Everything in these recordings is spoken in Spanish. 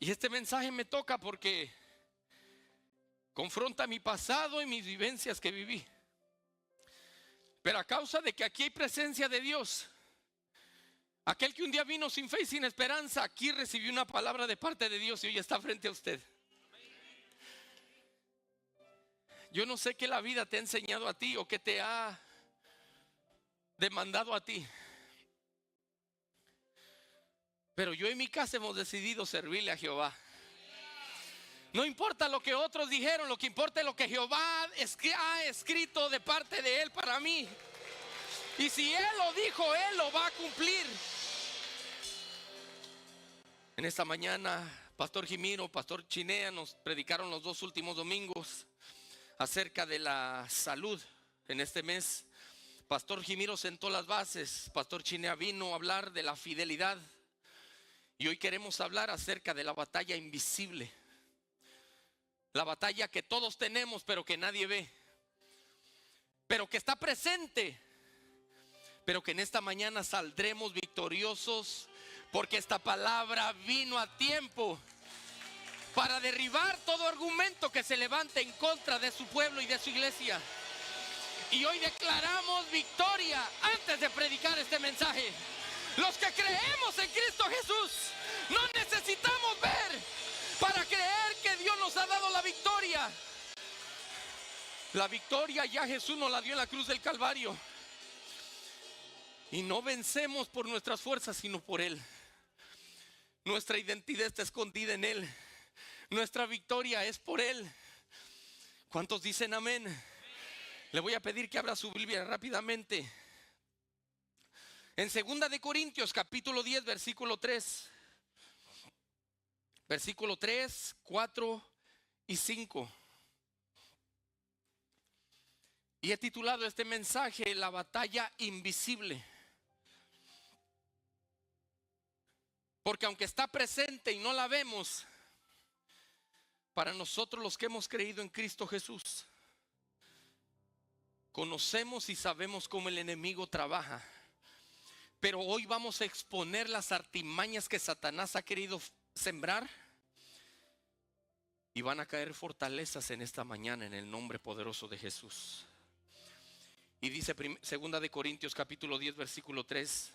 Y este mensaje me toca porque confronta mi pasado y mis vivencias que viví. Pero a causa de que aquí hay presencia de Dios, aquel que un día vino sin fe y sin esperanza, aquí recibió una palabra de parte de Dios y hoy está frente a usted. Yo no sé qué la vida te ha enseñado a ti o qué te ha demandado a ti, pero yo en mi casa hemos decidido servirle a Jehová. No importa lo que otros dijeron, lo que importa es lo que Jehová ha escrito de parte de Él para mí. Y si Él lo dijo, Él lo va a cumplir. En esta mañana, Pastor Jimiro, Pastor Chinea nos predicaron los 2 últimos domingos acerca de la salud en este mes. Pastor Jimiro sentó las bases, Pastor Chinea vino a hablar de la fidelidad. Y hoy queremos hablar acerca de la batalla invisible. La batalla que todos tenemos pero que nadie ve, pero que está presente, pero que en esta mañana saldremos victoriosos, porque esta palabra vino a tiempo para derribar todo argumento que se levante en contra de su pueblo y de su iglesia. Y hoy declaramos victoria antes de predicar este mensaje. Los que creemos en Cristo Jesús no necesitamos ver para creer que Dios nos ha dado la victoria. La victoria ya Jesús nos la dio en la cruz del Calvario. Y no vencemos por nuestras fuerzas, sino por Él. Nuestra identidad está escondida en Él. Nuestra victoria es por Él. ¿Cuántos dicen amén? Le voy a pedir que abra su Biblia rápidamente en 2 de Corintios capítulo 10 versículo 3. Versículo 3, 4 y 5. Y he titulado este mensaje La batalla invisible. Porque aunque está presente y no la vemos, para nosotros los que hemos creído en Cristo Jesús, conocemos y sabemos cómo el enemigo trabaja. Pero hoy vamos a exponer las artimañas que Satanás ha querido sembrar. Y van a caer fortalezas en esta mañana en el nombre poderoso de Jesús. Y dice 2 de Corintios capítulo 10 versículo 3.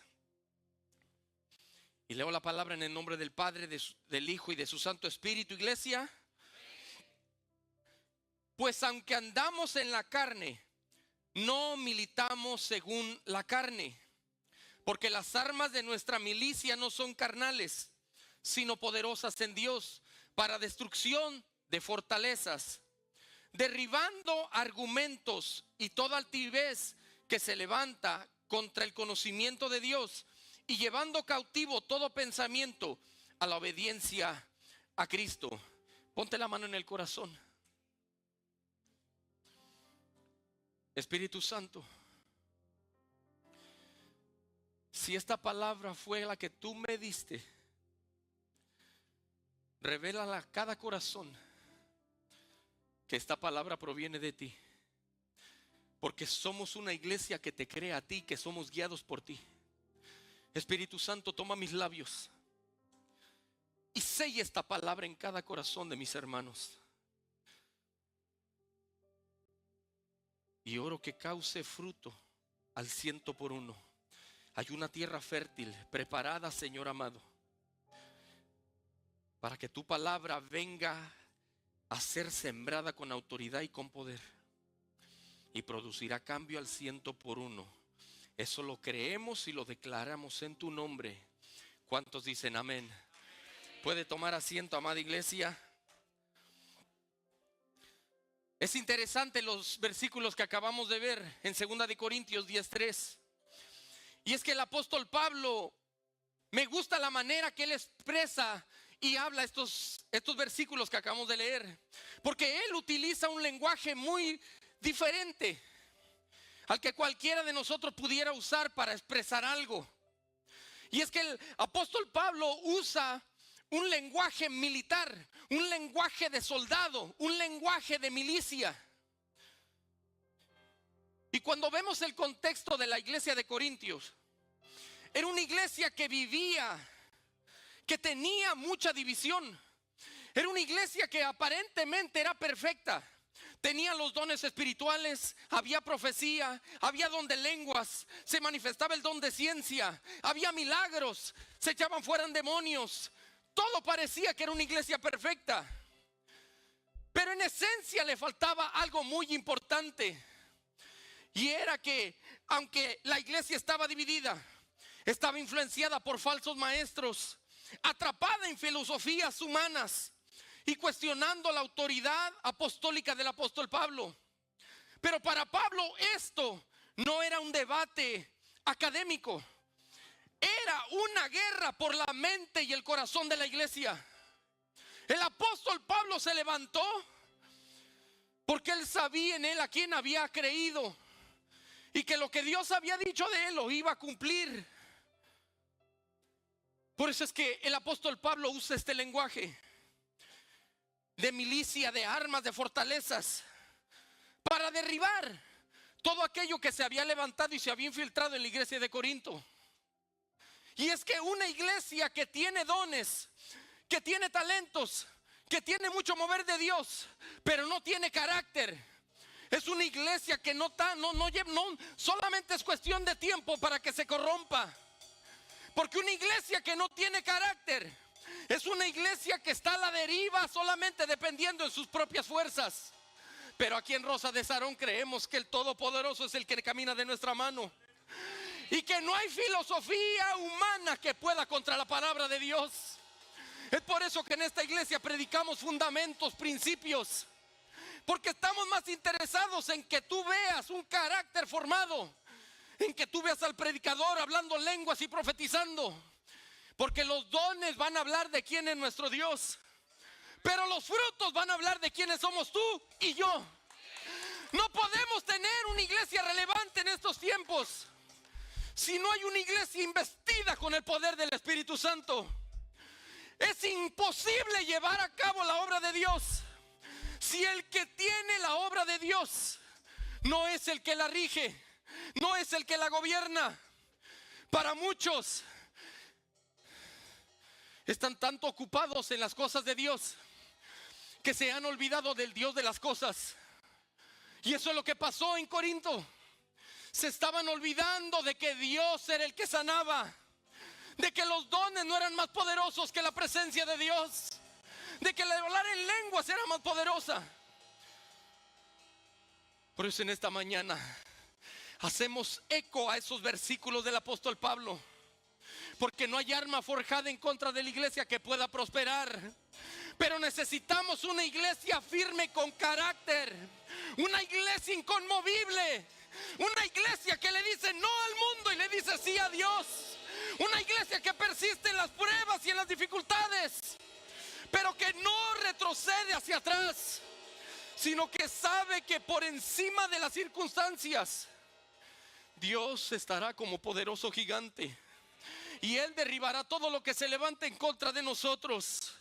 Y leo la palabra en el nombre del Padre, del Hijo y de su Santo Espíritu. Iglesia, pues aunque andamos en la carne, no militamos según la carne, porque las armas de nuestra milicia no son carnales, sino poderosas en Dios para destrucción de fortalezas, derribando argumentos y toda altivez que se levanta contra el conocimiento de Dios, y llevando cautivo todo pensamiento a la obediencia a Cristo. Ponte la mano en el corazón. Espíritu Santo, si esta palabra fue la que tú me diste, revélala a cada corazón que esta palabra proviene de ti. Porque somos una iglesia que te cree a ti, que somos guiados por ti. Espíritu Santo, toma mis labios y sella esta palabra en cada corazón de mis hermanos. Y oro que cause fruto al 100%. Hay una tierra fértil preparada, Señor amado, para que tu palabra venga a ser sembrada con autoridad y con poder, y producirá cambio al 100%. Eso lo creemos y lo declaramos en tu nombre. ¿Cuántos dicen amén? Puede tomar asiento, amada iglesia. Es interesante los versículos que acabamos de ver en 2 de Corintios 10:3. Y es que el apóstol Pablo, me gusta la manera que él expresa y habla estos versículos que acabamos de leer, porque él utiliza un lenguaje muy diferente al que cualquiera de nosotros pudiera usar para expresar algo. Y es que el apóstol Pablo usa un lenguaje militar, un lenguaje de soldado, un lenguaje de milicia. Y cuando vemos el contexto de la iglesia de Corintios, era una iglesia que vivía, que tenía mucha división. Era una iglesia que aparentemente era perfecta. Tenía los dones espirituales, había profecía, había don de lenguas, se manifestaba el don de ciencia, había milagros, se echaban fuera demonios. Todo parecía que era una iglesia perfecta. Pero en esencia le faltaba algo muy importante. Y era que aunque la iglesia estaba dividida, estaba influenciada por falsos maestros, atrapada en filosofías humanas y cuestionando la autoridad apostólica del apóstol Pablo. Pero para Pablo esto no era un debate académico, era una guerra por la mente y el corazón de la iglesia. El apóstol Pablo se levantó porque él sabía en él a quién había creído y que lo que Dios había dicho de él lo iba a cumplir. Por eso es que el apóstol Pablo usa este lenguaje de milicia, de armas, de fortalezas, para derribar todo aquello que se había levantado y se había infiltrado en la iglesia de Corinto. Y es que una iglesia que tiene dones, que tiene talentos, que tiene mucho mover de Dios, pero no tiene carácter, es una iglesia que no solamente es cuestión de tiempo para que se corrompa. Porque una iglesia que no tiene carácter es una iglesia que está a la deriva, solamente dependiendo en sus propias fuerzas. Pero aquí en Rosa de Sarón creemos que el Todopoderoso es el que camina de nuestra mano y que no hay filosofía humana que pueda contra la palabra de Dios. Es por eso que en esta iglesia predicamos fundamentos, principios, porque estamos más interesados en que tú veas un carácter formado, en que tú veas al predicador hablando lenguas y profetizando. Porque los dones van a hablar de quién es nuestro Dios, pero los frutos van a hablar de quiénes somos tú y yo. No podemos tener una iglesia relevante en estos tiempos si no hay una iglesia investida con el poder del Espíritu Santo. Es imposible llevar a cabo la obra de Dios si el que tiene la obra de Dios no es el que la rige, no es el que la gobierna. Para muchos están tanto ocupados en las cosas de Dios que se han olvidado del Dios de las cosas. Y eso es lo que pasó en Corinto. Se estaban olvidando de que Dios era el que sanaba, de que los dones no eran más poderosos que la presencia de Dios, de que el hablar en lenguas era más poderosa. Por eso en esta mañana hacemos eco a esos versículos del apóstol Pablo, porque no hay arma forjada en contra de la iglesia que pueda prosperar. Pero necesitamos una iglesia firme con carácter, una iglesia inconmovible, una iglesia que le dice no al mundo y le dice sí a Dios, una iglesia que persiste en las pruebas y en las dificultades, pero que no retrocede hacia atrás, sino que sabe que por encima de las circunstancias Dios estará como poderoso gigante y Él derribará todo lo que se levante en contra de nosotros.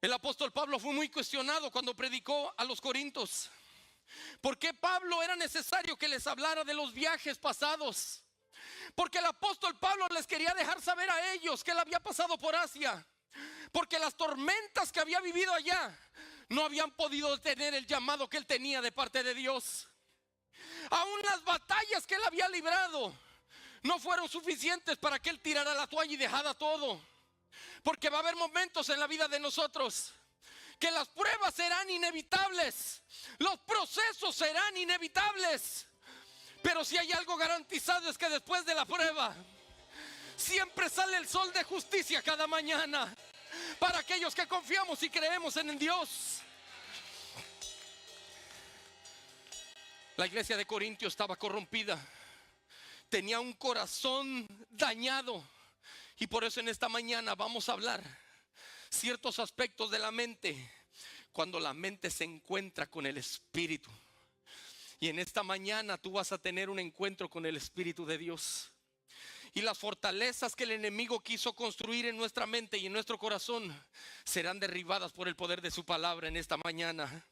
El apóstol Pablo fue muy cuestionado cuando predicó a los corintios. ¿Por qué Pablo era necesario que les hablara de los viajes pasados? Porque el apóstol Pablo les quería dejar saber a ellos que él había pasado por Asia, porque las tormentas que había vivido allá no habían podido detener el llamado que él tenía de parte de Dios. Aún las batallas que él había librado no fueron suficientes para que él tirara la toalla y dejara todo. Porque va a haber momentos en la vida de nosotros que las pruebas serán inevitables, los procesos serán inevitables, pero si hay algo garantizado es que después de la prueba siempre sale el sol de justicia cada mañana para aquellos que confiamos y creemos en Dios. La iglesia de Corintios estaba corrompida, tenía un corazón dañado. Y por eso en esta mañana vamos a hablar ciertos aspectos de la mente, cuando la mente se encuentra con el Espíritu. Y en esta mañana tú vas a tener un encuentro con el Espíritu de Dios. Y las fortalezas que el enemigo quiso construir en nuestra mente y en nuestro corazón serán derribadas por el poder de su palabra en esta mañana.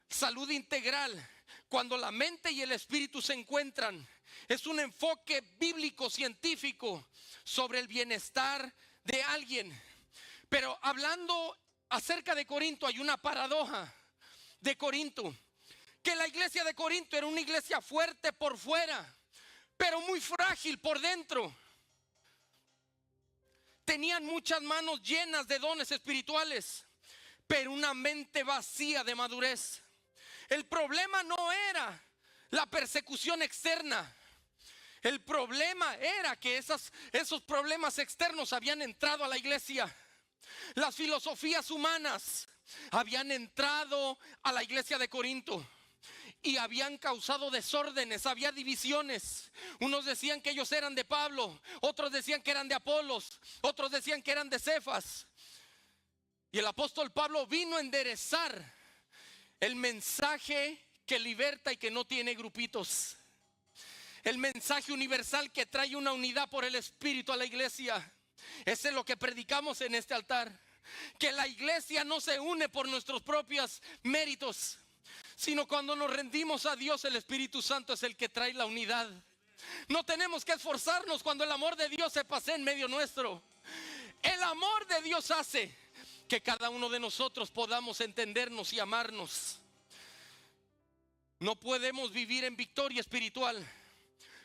Salud integral, cuando la mente y el espíritu se encuentran, es un enfoque bíblico científico sobre el bienestar de alguien. Pero hablando acerca de Corinto, hay una paradoja de Corinto, que la iglesia de Corinto era una iglesia fuerte por fuera, pero muy frágil por dentro. Tenían muchas manos llenas de dones espirituales, pero una mente vacía de madurez. El problema no era la persecución externa. El problema era que esos problemas externos habían entrado a la iglesia. Las filosofías humanas habían entrado a la iglesia de Corinto y habían causado desórdenes, había divisiones. Unos decían que ellos eran de Pablo, otros decían que eran de Apolos, otros decían que eran de Cefas. Y el apóstol Pablo vino a enderezar el mensaje que liberta y que no tiene grupitos. El mensaje universal que trae una unidad por el Espíritu a la iglesia. Ese es lo que predicamos en este altar. Que la iglesia no se une por nuestros propios méritos, sino cuando nos rendimos a Dios, el Espíritu Santo es el que trae la unidad. No tenemos que esforzarnos cuando el amor de Dios se pasea en medio nuestro. El amor de Dios hace que cada uno de nosotros podamos entendernos y amarnos. No podemos vivir en victoria espiritual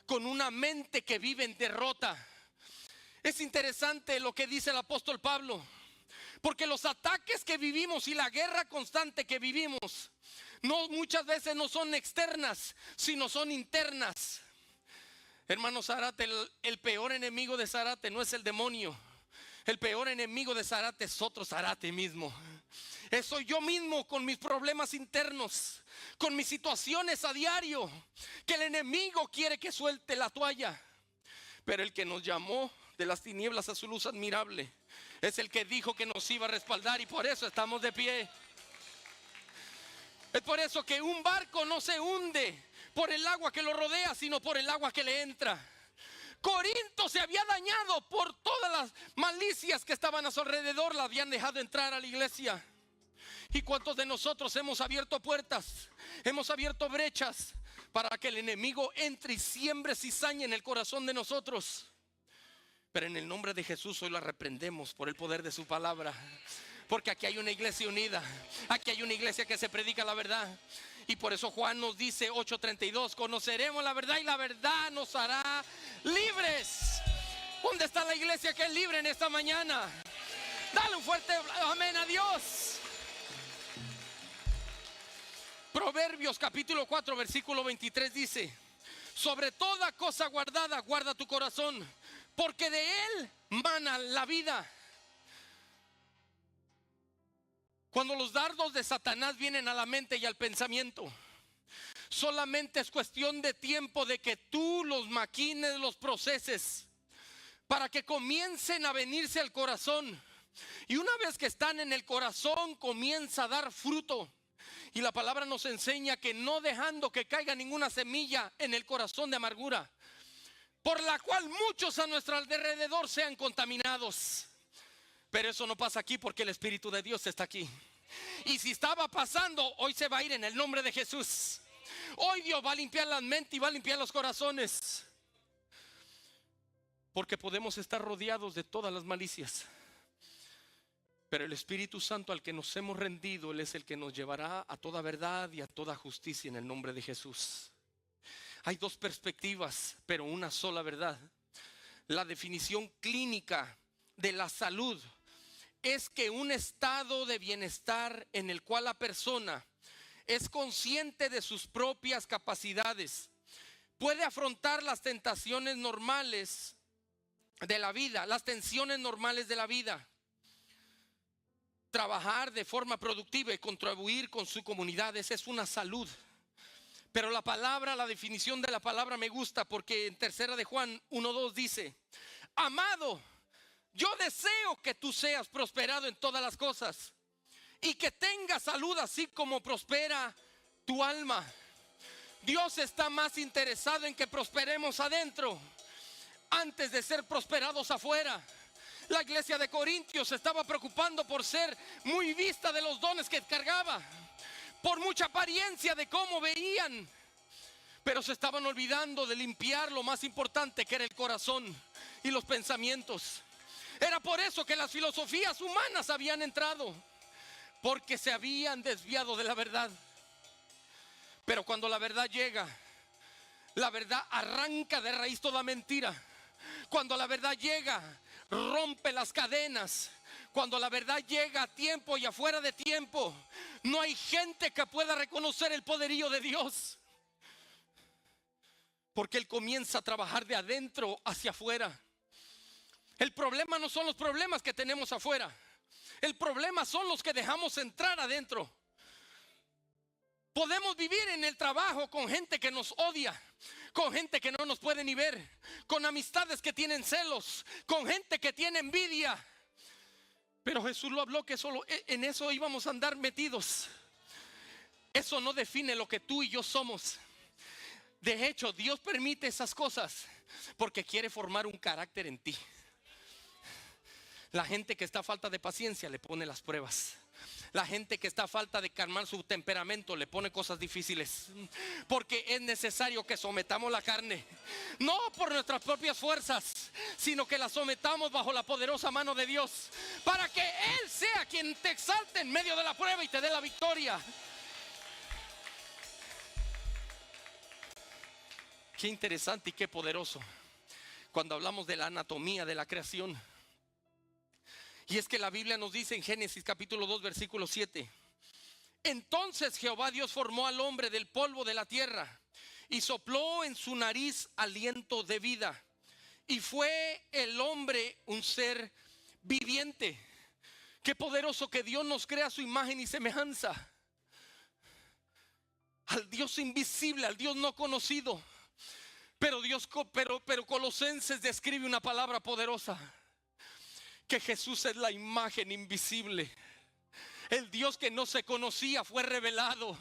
con una mente que vive en derrota. Es interesante lo que dice el apóstol Pablo, porque los ataques que vivimos y la guerra constante que vivimos muchas veces no son externas, sino son internas. Hermano Zárate, el peor enemigo de Zárate no es el demonio. El peor enemigo de Zárate es otro Zárate mismo. Soy yo mismo con mis problemas internos, con mis situaciones a diario, que el enemigo quiere que suelte la toalla. Pero el que nos llamó de las tinieblas a su luz admirable es el que dijo que nos iba a respaldar, y por eso estamos de pie. Es por eso que un barco no se hunde por el agua que lo rodea, sino por el agua que le entra. Corinto se había dañado por todas las malicias que estaban a su alrededor, la habían dejado entrar a la iglesia. ¿Y cuántos de nosotros hemos abierto puertas, hemos abierto brechas para que el enemigo entre y siembre cizaña en el corazón de nosotros? Pero en el nombre de Jesús hoy la reprendemos por el poder de su palabra. Porque aquí hay una iglesia unida, aquí hay una iglesia que se predica la verdad. Y por eso Juan nos dice 8:32, conoceremos la verdad y la verdad nos hará libres. ¿Dónde está la iglesia que es libre en esta mañana? Dale un fuerte amén a Dios. Proverbios capítulo 4 versículo 23 dice: sobre toda cosa guardada, guarda tu corazón, porque de él mana la vida. Cuando los dardos de Satanás vienen a la mente y al pensamiento, solamente es cuestión de tiempo de que tú los maquines, los proceses, para que comiencen a venirse al corazón. Y una vez que están en el corazón, comienza a dar fruto. Y la palabra nos enseña que no dejando que caiga ninguna semilla en el corazón de amargura, por la cual muchos a nuestro alrededor sean contaminados. Pero eso no pasa aquí porque el Espíritu de Dios está aquí. Y si estaba pasando, hoy se va a ir en el nombre de Jesús. Hoy Dios va a limpiar la mente y va a limpiar los corazones. Porque podemos estar rodeados de todas las malicias, pero el Espíritu Santo al que nos hemos rendido, Él es el que nos llevará a toda verdad y a toda justicia en el nombre de Jesús. Hay dos perspectivas, pero una sola verdad. La definición clínica de la salud es que un estado de bienestar en el cual la persona es consciente de sus propias capacidades, puede afrontar las tentaciones normales de la vida, las tensiones normales de la vida, trabajar de forma productiva y contribuir con su comunidad. Esa es una salud. Pero la palabra, la definición de la palabra me gusta, porque en tercera de Juan 1:2 dice: amado, yo deseo que tú seas prosperado en todas las cosas y que tengas salud así como prospera tu alma. Dios está más interesado en que prosperemos adentro antes de ser prosperados afuera. La iglesia de Corintios se estaba preocupando por ser muy vista de los dones que cargaba, por mucha apariencia de cómo veían, pero se estaban olvidando de limpiar lo más importante, que era el corazón y los pensamientos. Era por eso que las filosofías humanas habían entrado, porque se habían desviado de la verdad. Pero cuando la verdad llega, la verdad arranca de raíz toda mentira. Cuando la verdad llega, rompe las cadenas. Cuando la verdad llega a tiempo y afuera de tiempo, no hay gente que pueda reconocer el poderío de Dios, porque Él comienza a trabajar de adentro hacia afuera. El problema no son los problemas que tenemos afuera, el problema son los que dejamos entrar adentro. Podemos vivir en el trabajo con gente que nos odia, con gente que no nos puede ni ver, con amistades que tienen celos, con gente que tiene envidia. Pero Jesús lo habló que solo en eso íbamos a andar metidos. Eso no define lo que tú y yo somos. De hecho, Dios permite esas cosas porque quiere formar un carácter en ti. La gente que está a falta de paciencia le pone las pruebas. La gente que está a falta de calmar su temperamento le pone cosas difíciles, porque es necesario que sometamos la carne, no por nuestras propias fuerzas, sino que la sometamos bajo la poderosa mano de Dios, para que Él sea quien te exalte en medio de la prueba y te dé la victoria. Qué interesante y qué poderoso cuando hablamos de la anatomía de la creación. Y es que la Biblia nos dice en Génesis capítulo 2 versículo 7: entonces Jehová Dios formó al hombre del polvo de la tierra y sopló en su nariz aliento de vida, y fue el hombre un ser viviente. Qué poderoso que Dios nos crea a su imagen y semejanza, al Dios invisible, al Dios no conocido. Pero Colosenses describe una palabra poderosa: que Jesús es la imagen invisible. El Dios que no se conocía fue revelado,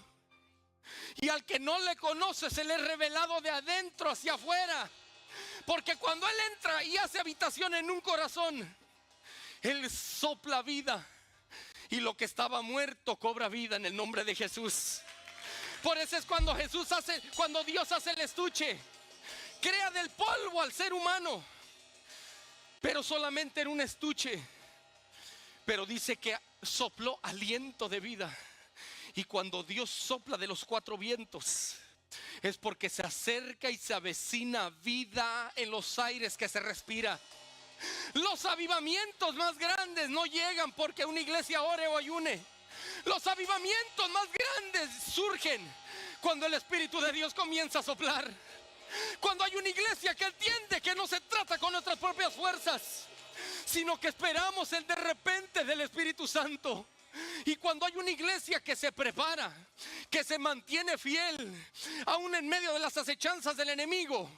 y al que no le conoce se le es revelado de adentro hacia afuera. Porque cuando Él entra y hace habitación en un corazón, Él sopla vida, y lo que estaba muerto cobra vida en el nombre de Jesús. Por eso es cuando Dios hace el estuche, crea del polvo al ser humano, pero solamente era un estuche. Pero dice que sopló aliento de vida. Y cuando Dios sopla de los cuatro vientos, es porque se acerca y se avecina vida en los aires que se respira. Los avivamientos más grandes no llegan porque una iglesia ore o ayune. Los avivamientos más grandes surgen cuando el Espíritu de Dios comienza a soplar. Cuando hay una iglesia que entiende que no se trata con nuestras propias fuerzas, sino que esperamos el de repente del Espíritu Santo. Y cuando hay una iglesia que se prepara, que se mantiene fiel aún en medio de las acechanzas del enemigo,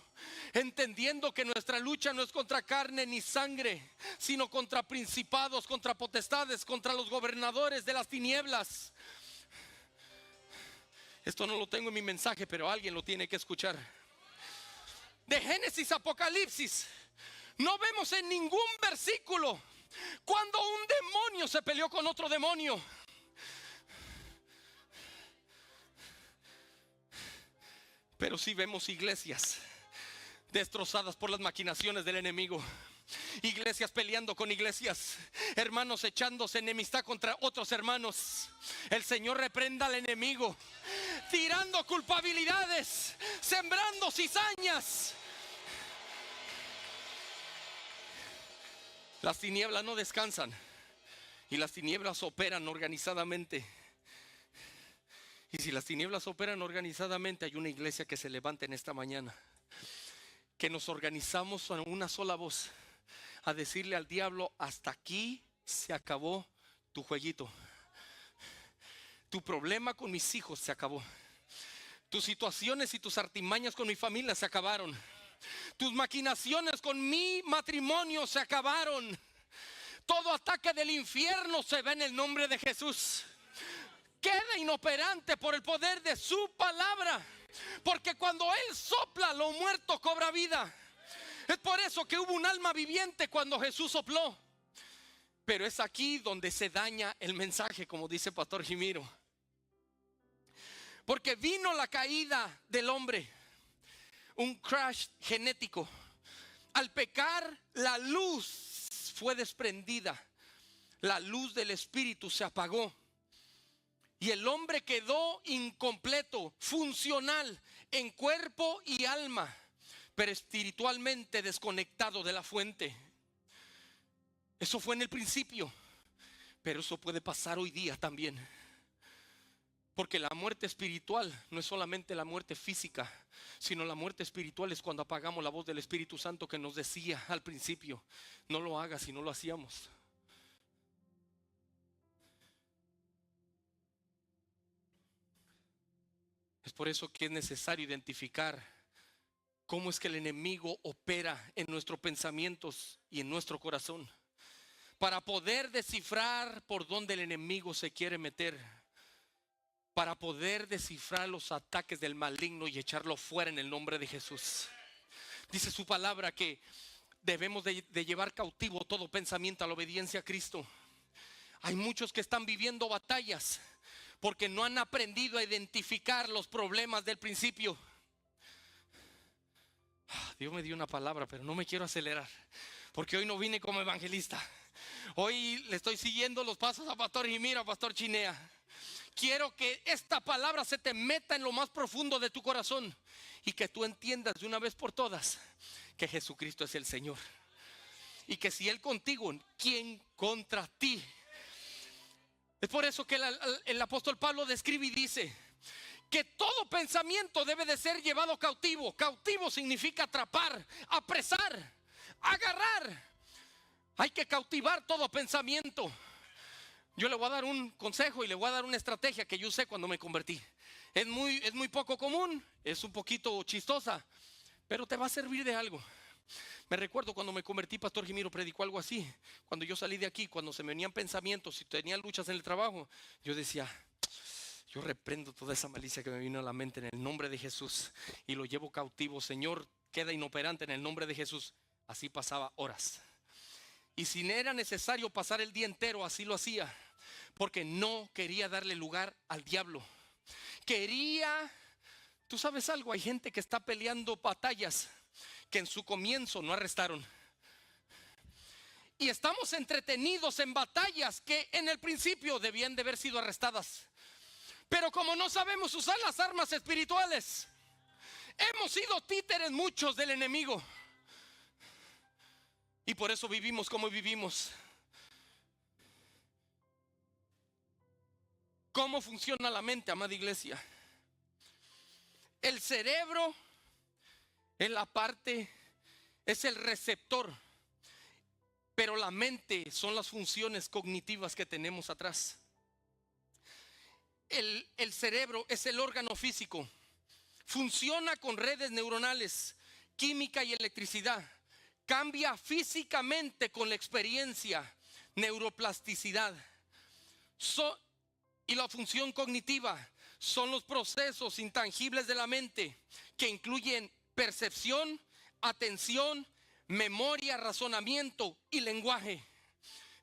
entendiendo que nuestra lucha no es contra carne ni sangre, sino contra principados, contra potestades, contra los gobernadores de las tinieblas. Esto no lo tengo en mi mensaje, pero alguien lo tiene que escuchar. De Génesis a Apocalipsis no vemos en ningún versículo cuando un demonio se peleó con otro demonio. Pero sí vemos iglesias destrozadas por las maquinaciones del enemigo, iglesias peleando con iglesias, hermanos echándose enemistad contra otros hermanos. El Señor reprenda al enemigo, tirando culpabilidades, sembrando cizañas. Las tinieblas no descansan, y las tinieblas operan organizadamente. Y si las tinieblas operan organizadamente, hay una iglesia que se levanta en esta mañana, que nos organizamos en una sola voz a decirle al diablo: hasta aquí se acabó tu jueguito. Tu problema con mis hijos se acabó. Tus situaciones y tus artimañas con mi familia se acabaron. Tus maquinaciones con mi matrimonio se acabaron. Todo ataque del infierno se ve en el nombre de Jesús. Queda inoperante por el poder de su palabra, porque cuando Él sopla, lo muerto cobra vida. Es por eso que hubo un alma viviente cuando Jesús sopló. Pero es aquí donde se daña el mensaje, como dice Pastor Jimiro, porque vino la caída del hombre, un crash genético. Al pecar, la luz fue desprendida, la luz del Espíritu se apagó. Y el hombre quedó incompleto, funcional en cuerpo y alma, pero espiritualmente desconectado de la fuente. Eso fue en el principio, pero eso puede pasar hoy día también. Porque la muerte espiritual no es solamente la muerte física, sino la muerte espiritual es cuando apagamos la voz del Espíritu Santo que nos decía al principio: no lo hagas, y no lo hacíamos. Es por eso que es necesario identificar cómo es que el enemigo opera en nuestros pensamientos y en nuestro corazón, para poder descifrar por dónde el enemigo se quiere meter, para poder descifrar los ataques del maligno y echarlo fuera en el nombre de Jesús. Dice su palabra que debemos de llevar cautivo todo pensamiento a la obediencia a Cristo. Hay muchos que están viviendo batallas porque no han aprendido a identificar los problemas del principio. Dios me dio una palabra, pero no me quiero acelerar, porque hoy no vine como evangelista. Hoy le estoy siguiendo los pasos a Pastor Jimino, a Pastor Chinea. Quiero que esta palabra se te meta en lo más profundo de tu corazón y que tú entiendas de una vez por todas que Jesucristo es el Señor. Y que si Él contigo, ¿quién contra ti? Es por eso que el apóstol Pablo describe y dice que todo pensamiento debe de ser llevado cautivo. Cautivo significa atrapar, apresar, agarrar. Hay que cautivar todo pensamiento. Yo le voy a dar un consejo y le voy a dar una estrategia que yo usé cuando me convertí. Es muy poco común, es un poquito chistosa, pero te va a servir de algo. Me recuerdo cuando me convertí, Pastor Jimino predicó algo así. Cuando yo salí de aquí, cuando se me venían pensamientos y tenía luchas en el trabajo, yo decía: yo reprendo toda esa malicia que me vino a la mente en el nombre de Jesús y lo llevo cautivo. Señor, queda inoperante en el nombre de Jesús. Así pasaba horas. Y si era necesario pasar el día entero, así lo hacía, porque no quería darle lugar al diablo. Tú sabes algo, hay gente que está peleando batallas que en su comienzo no arrestaron. Y estamos entretenidos en batallas que en el principio debían de haber sido arrestadas. Pero como no sabemos usar las armas espirituales, hemos sido títeres muchos del enemigo. Y por eso vivimos como vivimos. ¿Cómo funciona la mente, amada iglesia? El cerebro es el receptor, pero la mente son las funciones cognitivas que tenemos atrás. El cerebro es el órgano físico, funciona con redes neuronales, química y electricidad. Cambia físicamente con la experiencia, neuroplasticidad. Y la función cognitiva son los procesos intangibles de la mente que incluyen percepción, atención, memoria, razonamiento y lenguaje.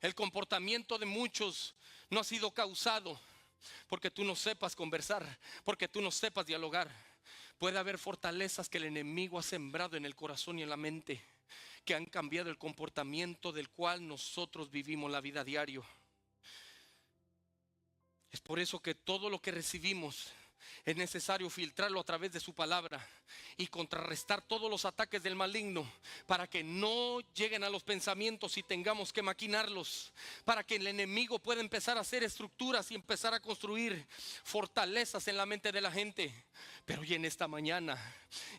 El comportamiento de muchos no ha sido causado porque tú no sepas conversar, porque tú no sepas dialogar. Puede haber fortalezas que el enemigo ha sembrado en el corazón y en la mente, que han cambiado el comportamiento del cual nosotros vivimos la vida a diario. Es por eso que todo lo que recibimos es necesario filtrarlo a través de su palabra y contrarrestar todos los ataques del maligno para que no lleguen a los pensamientos y tengamos que maquinarlos, para que el enemigo pueda empezar a hacer estructuras y empezar a construir fortalezas en la mente de la gente. Pero hoy en esta mañana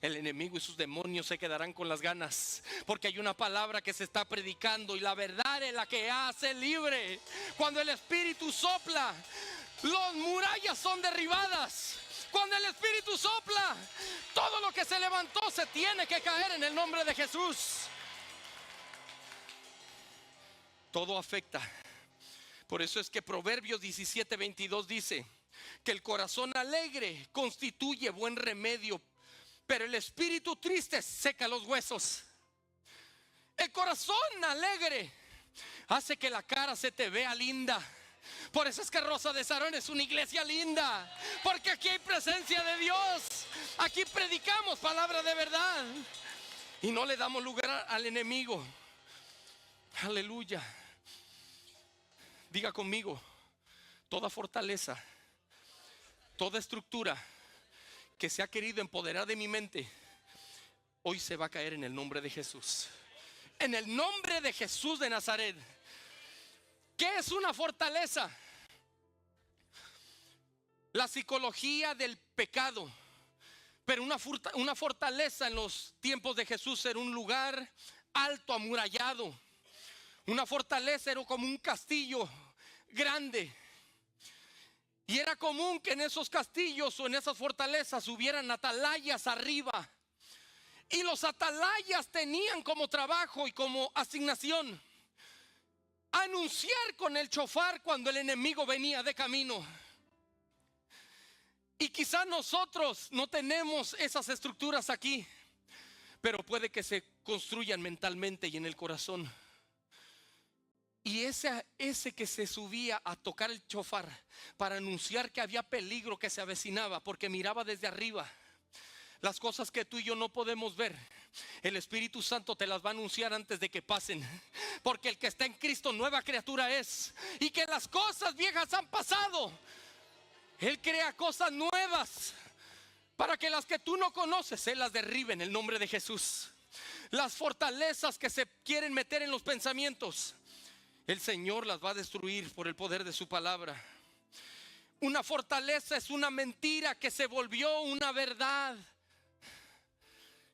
el enemigo y sus demonios se quedarán con las ganas, porque hay una palabra que se está predicando y la verdad es la que hace libre. Cuando el Espíritu sopla, las murallas son derribadas. Cuando el Espíritu sopla, todo lo que se levantó se tiene que caer en el nombre de Jesús. Todo afecta. Por eso es que Proverbios 17:22 dice que el corazón alegre constituye buen remedio, pero el espíritu triste seca los huesos. El corazón alegre hace que la cara se te vea linda. Por eso es que Rosa de Sarón es una iglesia linda, porque aquí hay presencia de Dios. Aquí predicamos palabra de verdad y no le damos lugar al enemigo. Aleluya. Diga conmigo: toda fortaleza, toda estructura que se ha querido empoderar de mi mente, hoy se va a caer en el nombre de Jesús. En el nombre de Jesús de Nazaret. ¿Qué es una fortaleza? La psicología del pecado. Pero una fortaleza en los tiempos de Jesús era un lugar alto, amurallado. Una fortaleza era como un castillo grande. Y era común que en esos castillos o en esas fortalezas hubieran atalayas arriba. Y los atalayas tenían como trabajo y como asignación anunciar con el chofar cuando el enemigo venía de camino. Y quizás nosotros no tenemos esas estructuras aquí, pero puede que se construyan mentalmente y en el corazón. Y ese que se subía a tocar el chofar para anunciar que había peligro que se avecinaba, porque miraba desde arriba las cosas que tú y yo no podemos ver, el Espíritu Santo te las va a anunciar antes de que pasen. Porque el que está en Cristo nueva criatura es, y que las cosas viejas han pasado. Él crea cosas nuevas para que las que tú no conoces Él las derribe en el nombre de Jesús. Las fortalezas que se quieren meter en los pensamientos, el Señor las va a destruir por el poder de su palabra. Una fortaleza es una mentira que se volvió una verdad.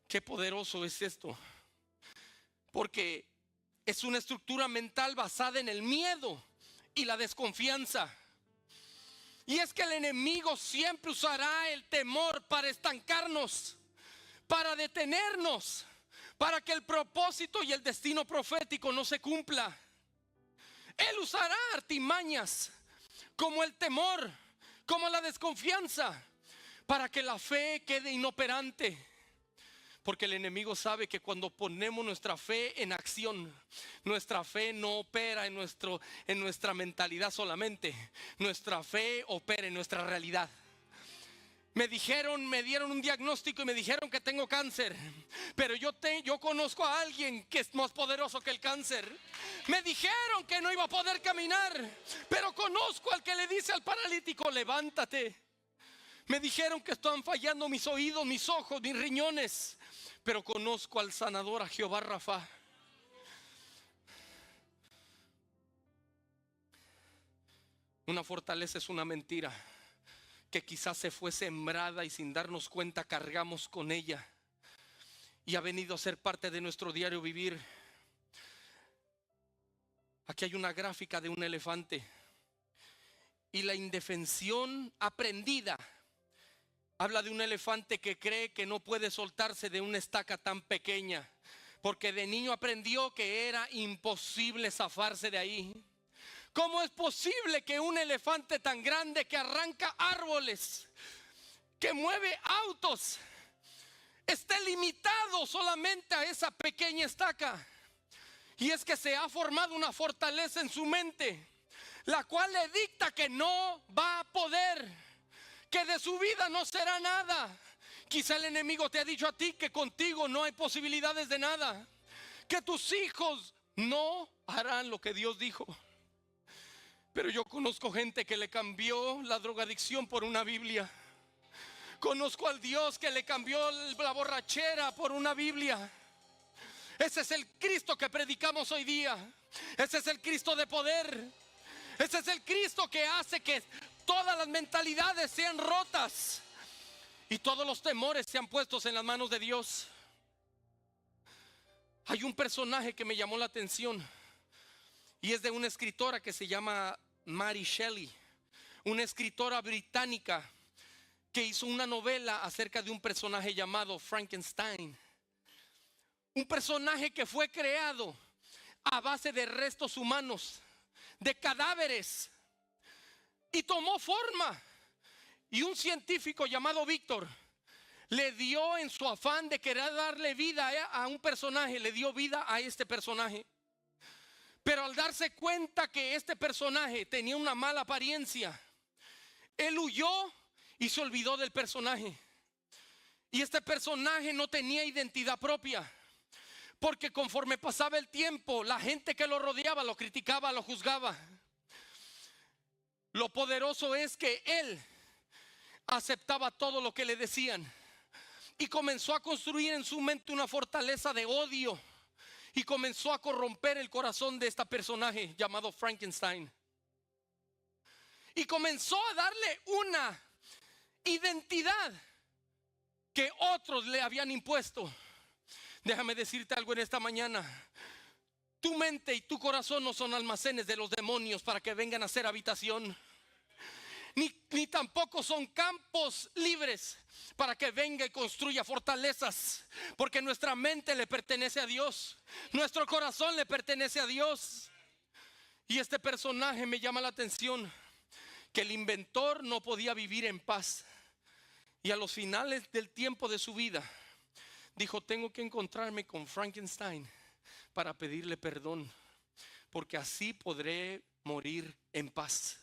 Qué poderoso es esto, porque es una estructura mental basada en el miedo y la desconfianza. Y es que el enemigo siempre usará el temor para estancarnos, para detenernos, para que el propósito y el destino profético no se cumpla. Él usará artimañas como el temor, como la desconfianza, para que la fe quede inoperante. Porque el enemigo sabe que cuando ponemos nuestra fe en acción, nuestra fe no opera en nuestra mentalidad solamente. Nuestra fe opera en nuestra realidad. Me dieron un diagnóstico y me dijeron que tengo cáncer. Pero yo conozco a alguien que es más poderoso que el cáncer. Me dijeron que no iba a poder caminar, pero conozco al que le dice al paralítico: levántate. Me dijeron que estaban fallando mis oídos, mis ojos, mis riñones, pero conozco al sanador, a Jehová Rafa. Una fortaleza es una mentira que quizás se fue sembrada y sin darnos cuenta cargamos con ella, y ha venido a ser parte de nuestro diario vivir. Aquí hay una gráfica de un elefante y la indefensión aprendida. Habla de un elefante que cree que no puede soltarse de una estaca tan pequeña, porque de niño aprendió que era imposible zafarse de ahí. ¿Cómo es posible que un elefante tan grande que arranca árboles, que mueve autos, esté limitado solamente a esa pequeña estaca? Y es que se ha formado una fortaleza en su mente, la cual le dicta que no va a poder, que de su vida no será nada. Quizá el enemigo te ha dicho a ti que contigo no hay posibilidades de nada, que tus hijos no harán lo que Dios dijo. Pero yo conozco gente que le cambió la drogadicción por una Biblia. Conozco al Dios que le cambió la borrachera por una Biblia. Ese es el Cristo que predicamos hoy día. Ese es el Cristo de poder. Ese es el Cristo que hace que todas las mentalidades sean rotas y todos los temores sean puestos en las manos de Dios. Hay un personaje que me llamó la atención y es de una escritora que se llama Mary Shelley, una escritora británica que hizo una novela acerca de un personaje llamado Frankenstein. Un personaje que fue creado a base de restos humanos, de cadáveres, y tomó forma. Y un científico llamado Víctor le dio, en su afán de querer darle vida a un personaje, le dio vida a este personaje. Pero al darse cuenta que este personaje tenía una mala apariencia, él huyó y se olvidó del personaje. Y este personaje no tenía identidad propia. Porque conforme pasaba el tiempo, la gente que lo rodeaba lo criticaba, lo juzgaba. Lo poderoso es que él aceptaba todo lo que le decían y comenzó a construir en su mente una fortaleza de odio y comenzó a corromper el corazón de este personaje llamado Frankenstein. Y comenzó a darle una identidad que otros le habían impuesto. Déjame decirte algo en esta mañana. Tu mente y tu corazón no son almacenes de los demonios para que vengan a hacer habitación. Ni tampoco son campos libres para que venga y construya fortalezas. Porque nuestra mente le pertenece a Dios. Nuestro corazón le pertenece a Dios. Y este personaje me llama la atención, que el inventor no podía vivir en paz. Y a los finales del tiempo de su vida dijo: tengo que encontrarme con Frankenstein para pedirle perdón, porque así podré morir en paz.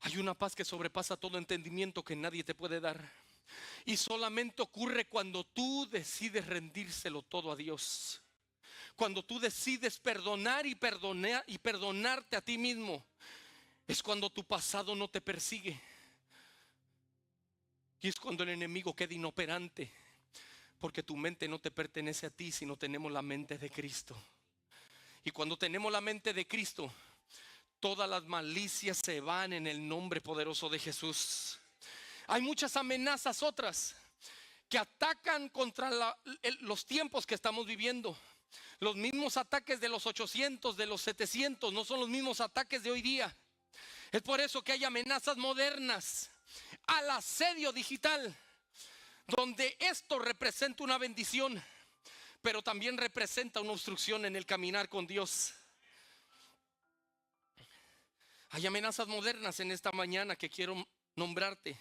Hay una paz que sobrepasa todo entendimiento que nadie te puede dar. Y solamente ocurre cuando tú decides rendírselo todo a Dios. Cuando tú decides perdonar y perdonarte a ti mismo. Es cuando tu pasado no te persigue. Y es cuando el enemigo queda inoperante. Porque tu mente no te pertenece a ti, sino tenemos la mente de Cristo. Y cuando tenemos la mente de Cristo, todas las malicias se van en el nombre poderoso de Jesús. Hay muchas amenazas otras que atacan contra los tiempos que estamos viviendo. Los mismos ataques de los 800, de los 700, no son los mismos ataques de hoy día. Es por eso que hay amenazas modernas al asedio digital, donde esto representa una bendición, pero también representa una obstrucción en el caminar con Dios. Hay amenazas modernas en esta mañana que quiero nombrarte.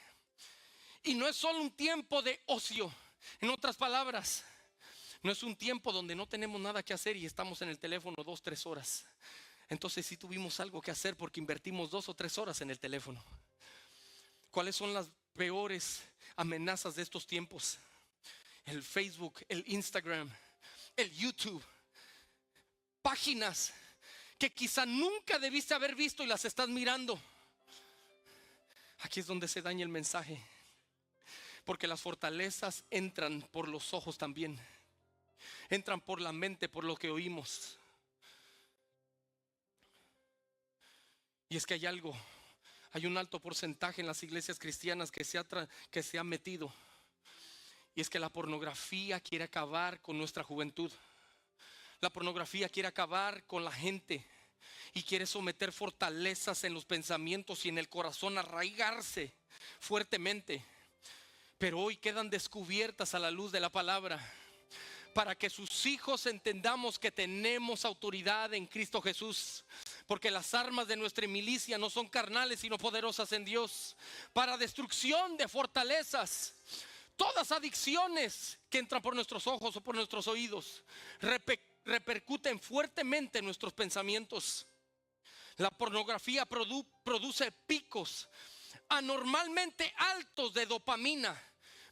Y no es solo un tiempo de ocio. En otras palabras, no es un tiempo donde no tenemos nada que hacer y estamos en el teléfono 2-3 horas. Entonces sí tuvimos algo que hacer porque invertimos 2 o 3 horas en el teléfono. ¿Cuáles son las peores amenazas de estos tiempos? El Facebook, el Instagram, el YouTube. Páginas que quizá nunca debiste haber visto y las estás mirando. Aquí es donde se daña el mensaje. Porque las fortalezas entran por los ojos también. Entran por la mente, por lo que oímos. Y es que hay un alto porcentaje en las iglesias cristianas que se ha metido. Y es que la pornografía quiere acabar con nuestra juventud. La pornografía quiere acabar con la gente y quiere someter fortalezas en los pensamientos y en el corazón, arraigarse fuertemente. Pero hoy quedan descubiertas a la luz de la palabra, para que sus hijos entendamos que tenemos autoridad en Cristo Jesús. Porque las armas de nuestra milicia no son carnales, sino poderosas en Dios, para destrucción de fortalezas. Todas adicciones que entran por nuestros ojos o por nuestros oídos repercuten fuertemente en nuestros pensamientos. La pornografía produce picos anormalmente altos de dopamina,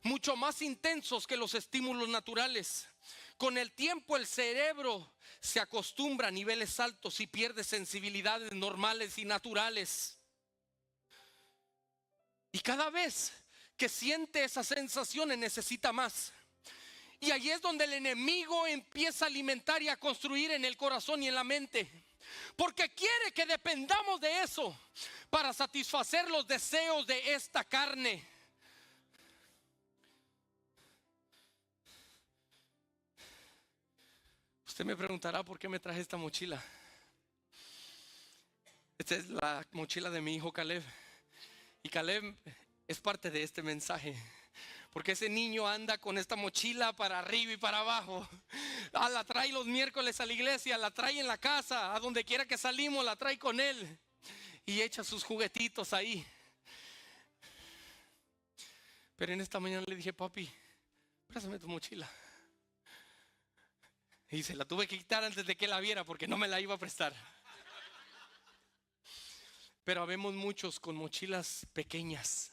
mucho más intensos que los estímulos naturales. Con el tiempo el cerebro se acostumbra a niveles altos y pierde sensibilidades normales y naturales. Y cada vez que siente esas sensaciones necesita más. Y ahí es donde el enemigo empieza a alimentar y a construir en el corazón y en la mente. Porque quiere que dependamos de eso para satisfacer los deseos de esta carne. Usted me preguntará por qué me traje esta mochila. Esta es la mochila de mi hijo Caleb. Y Caleb es parte de este mensaje. Porque ese niño anda con esta mochila para arriba y para abajo. La trae los miércoles a la iglesia, la trae en la casa, a donde quiera que salimos, la trae con él. Y echa sus juguetitos ahí. Pero en esta mañana le dije: papi, préstame tu mochila. Y se la tuve que quitar antes de que la viera, porque no me la iba a prestar. Pero habemos muchos con mochilas pequeñas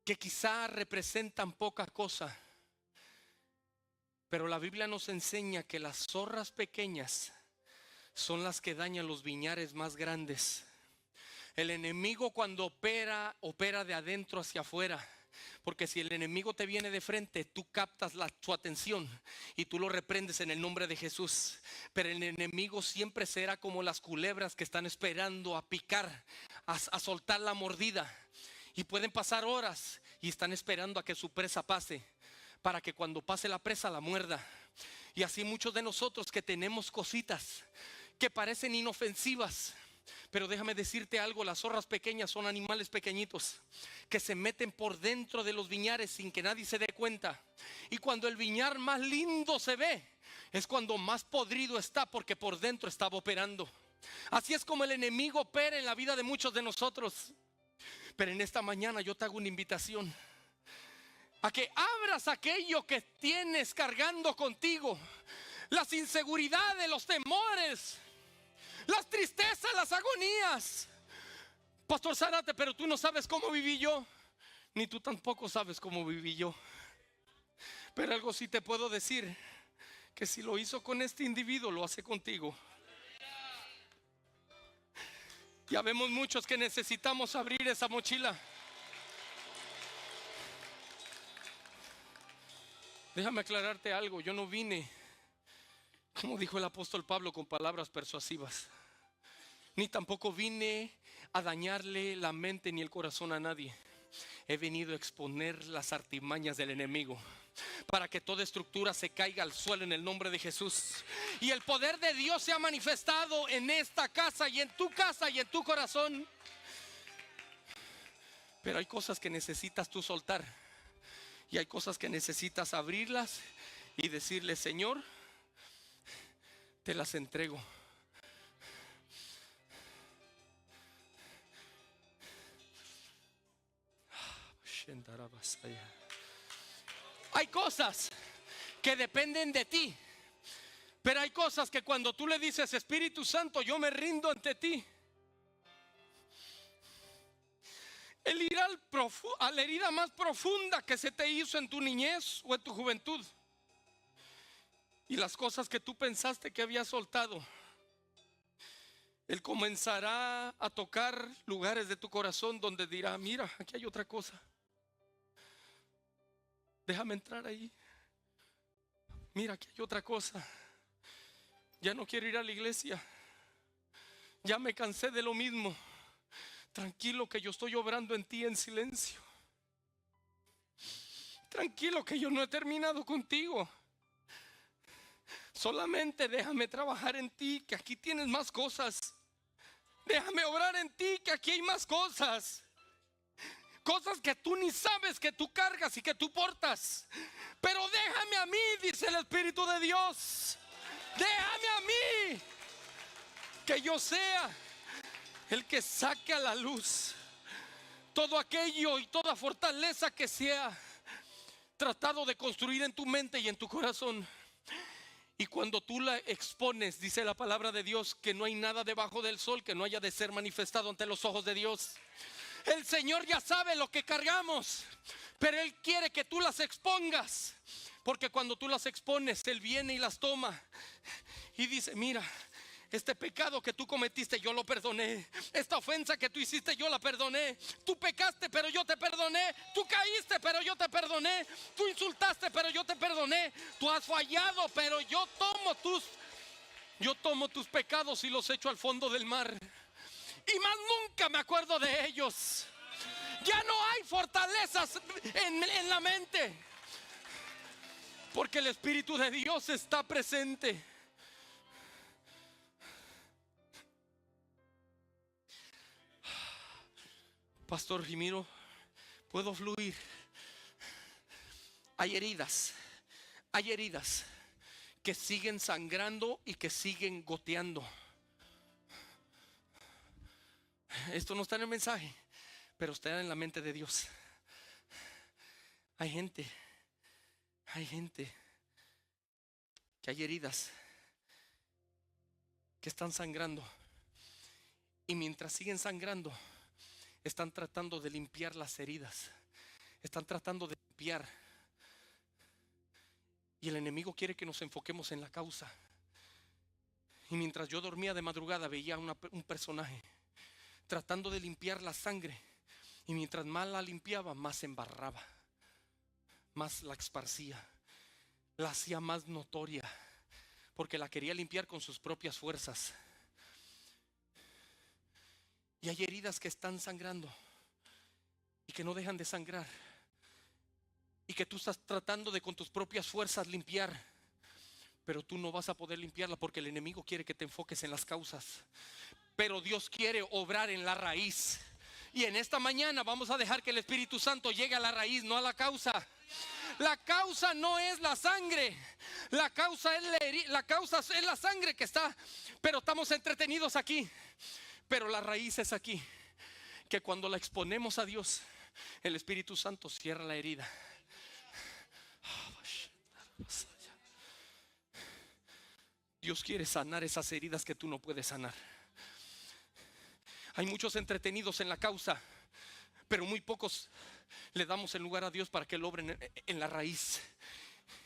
que quizá representan poca cosa, Pero la Biblia nos enseña que las zorras pequeñas son las que dañan los viñares más grandes. El enemigo cuando opera de adentro hacia afuera. Porque si el enemigo te viene de frente, tú captas su atención y tú lo reprendes en el nombre de Jesús. Pero el enemigo siempre será como las culebras que están esperando a picar, a soltar la mordida. Y pueden pasar horas y están esperando a que su presa pase, para que cuando pase la presa la muerda. Y así muchos de nosotros que tenemos cositas que parecen inofensivas. Pero déjame decirte algo, las zorras pequeñas son animales pequeñitos que se meten por dentro de los viñares sin que nadie se dé cuenta. Y cuando el viñar más lindo se ve, es cuando más podrido está, porque por dentro estaba operando. Así es como el enemigo opera en la vida de muchos de nosotros. Pero en esta mañana yo te hago una invitación a que abras aquello que tienes cargando contigo, las inseguridades, los temores, las tristezas, las agonías. Pastor Zárate, pero tú no sabes cómo viví yo, ni tú tampoco sabes cómo viví yo. Pero algo sí te puedo decir, que si lo hizo con este individuo, lo hace contigo. Ya vemos muchos que necesitamos abrir esa mochila. Déjame aclararte algo, yo no vine, como dijo el apóstol Pablo, con palabras persuasivas. Ni tampoco vine a dañarle la mente ni el corazón a nadie. He venido a exponer las artimañas del enemigo, para que toda estructura se caiga al suelo en el nombre de Jesús. Y el poder de Dios se ha manifestado en esta casa y en tu corazón. Pero hay cosas que necesitas tú soltar. Y hay cosas que necesitas abrirlas y decirle: Señor, te las entrego. Hay cosas que dependen de ti, pero hay cosas que cuando tú le dices: Espíritu Santo, yo me rindo ante ti, el ir a la herida más profunda que se te hizo en tu niñez o en tu juventud, y las cosas que tú pensaste que habías soltado, Él comenzará a tocar lugares de tu corazón donde dirá: mira, aquí hay otra cosa, déjame entrar ahí. Mira, aquí hay otra cosa. Ya no quiero ir a la iglesia, ya me cansé de lo mismo. Tranquilo, que yo estoy obrando en ti en silencio. Tranquilo, que yo no he terminado contigo. Solamente déjame trabajar en ti, que aquí tienes más cosas. Déjame obrar en ti, que aquí hay más cosas. Cosas que tú ni sabes que tú cargas y que tú portas. Pero déjame a mí, dice el Espíritu de Dios. Déjame a mí, que yo sea el que saque a la luz todo aquello y toda fortaleza que sea tratado de construir en tu mente y en tu corazón. Y cuando tú la expones, dice la palabra de Dios, que no hay nada debajo del sol que no haya de ser manifestado ante los ojos de Dios. El Señor ya sabe lo que cargamos, pero Él quiere que tú las expongas, porque cuando tú las expones, Él viene y las toma y dice: mira, este pecado que tú cometiste, yo lo perdoné. Esta ofensa que tú hiciste, yo la perdoné. Tú pecaste, pero yo te perdoné. Tú caíste, pero yo te perdoné. Tú insultaste, pero yo te perdoné. Tú has fallado, pero yo tomo tus pecados y los echo al fondo del mar, y más nunca me acuerdo de ellos. Ya no hay fortalezas en la mente, porque el Espíritu de Dios está presente. Pastor Jimiro, puedo fluir. Hay heridas que siguen sangrando y que siguen goteando. Esto no está en el mensaje, pero está en la mente de Dios. Hay gente que hay heridas que están sangrando, y mientras siguen sangrando, están tratando de limpiar las heridas. Están tratando de limpiar. Y el enemigo quiere que nos enfoquemos en la causa. Y mientras yo dormía de madrugada veía un personaje tratando de limpiar la sangre. Y mientras más la limpiaba, más se embarraba, más la esparcía, la hacía más notoria, porque la quería limpiar con sus propias fuerzas. Y hay heridas que están sangrando y que no dejan de sangrar, y que tú estás tratando de con tus propias fuerzas limpiar, pero tú no vas a poder limpiarla porque el enemigo quiere que te enfoques en las causas. Pero Dios quiere obrar en la raíz. Y en esta mañana vamos a dejar que el Espíritu Santo llegue a la raíz, no a la causa. La causa no es la sangre. La causa es la sangre que está, pero estamos entretenidos aquí. Pero la raíz es aquí, que cuando la exponemos a Dios, el Espíritu Santo cierra la herida. Dios quiere sanar esas heridas que tú no puedes sanar. Hay muchos entretenidos en la causa, pero muy pocos le damos el lugar a Dios para que Él obre en la raíz,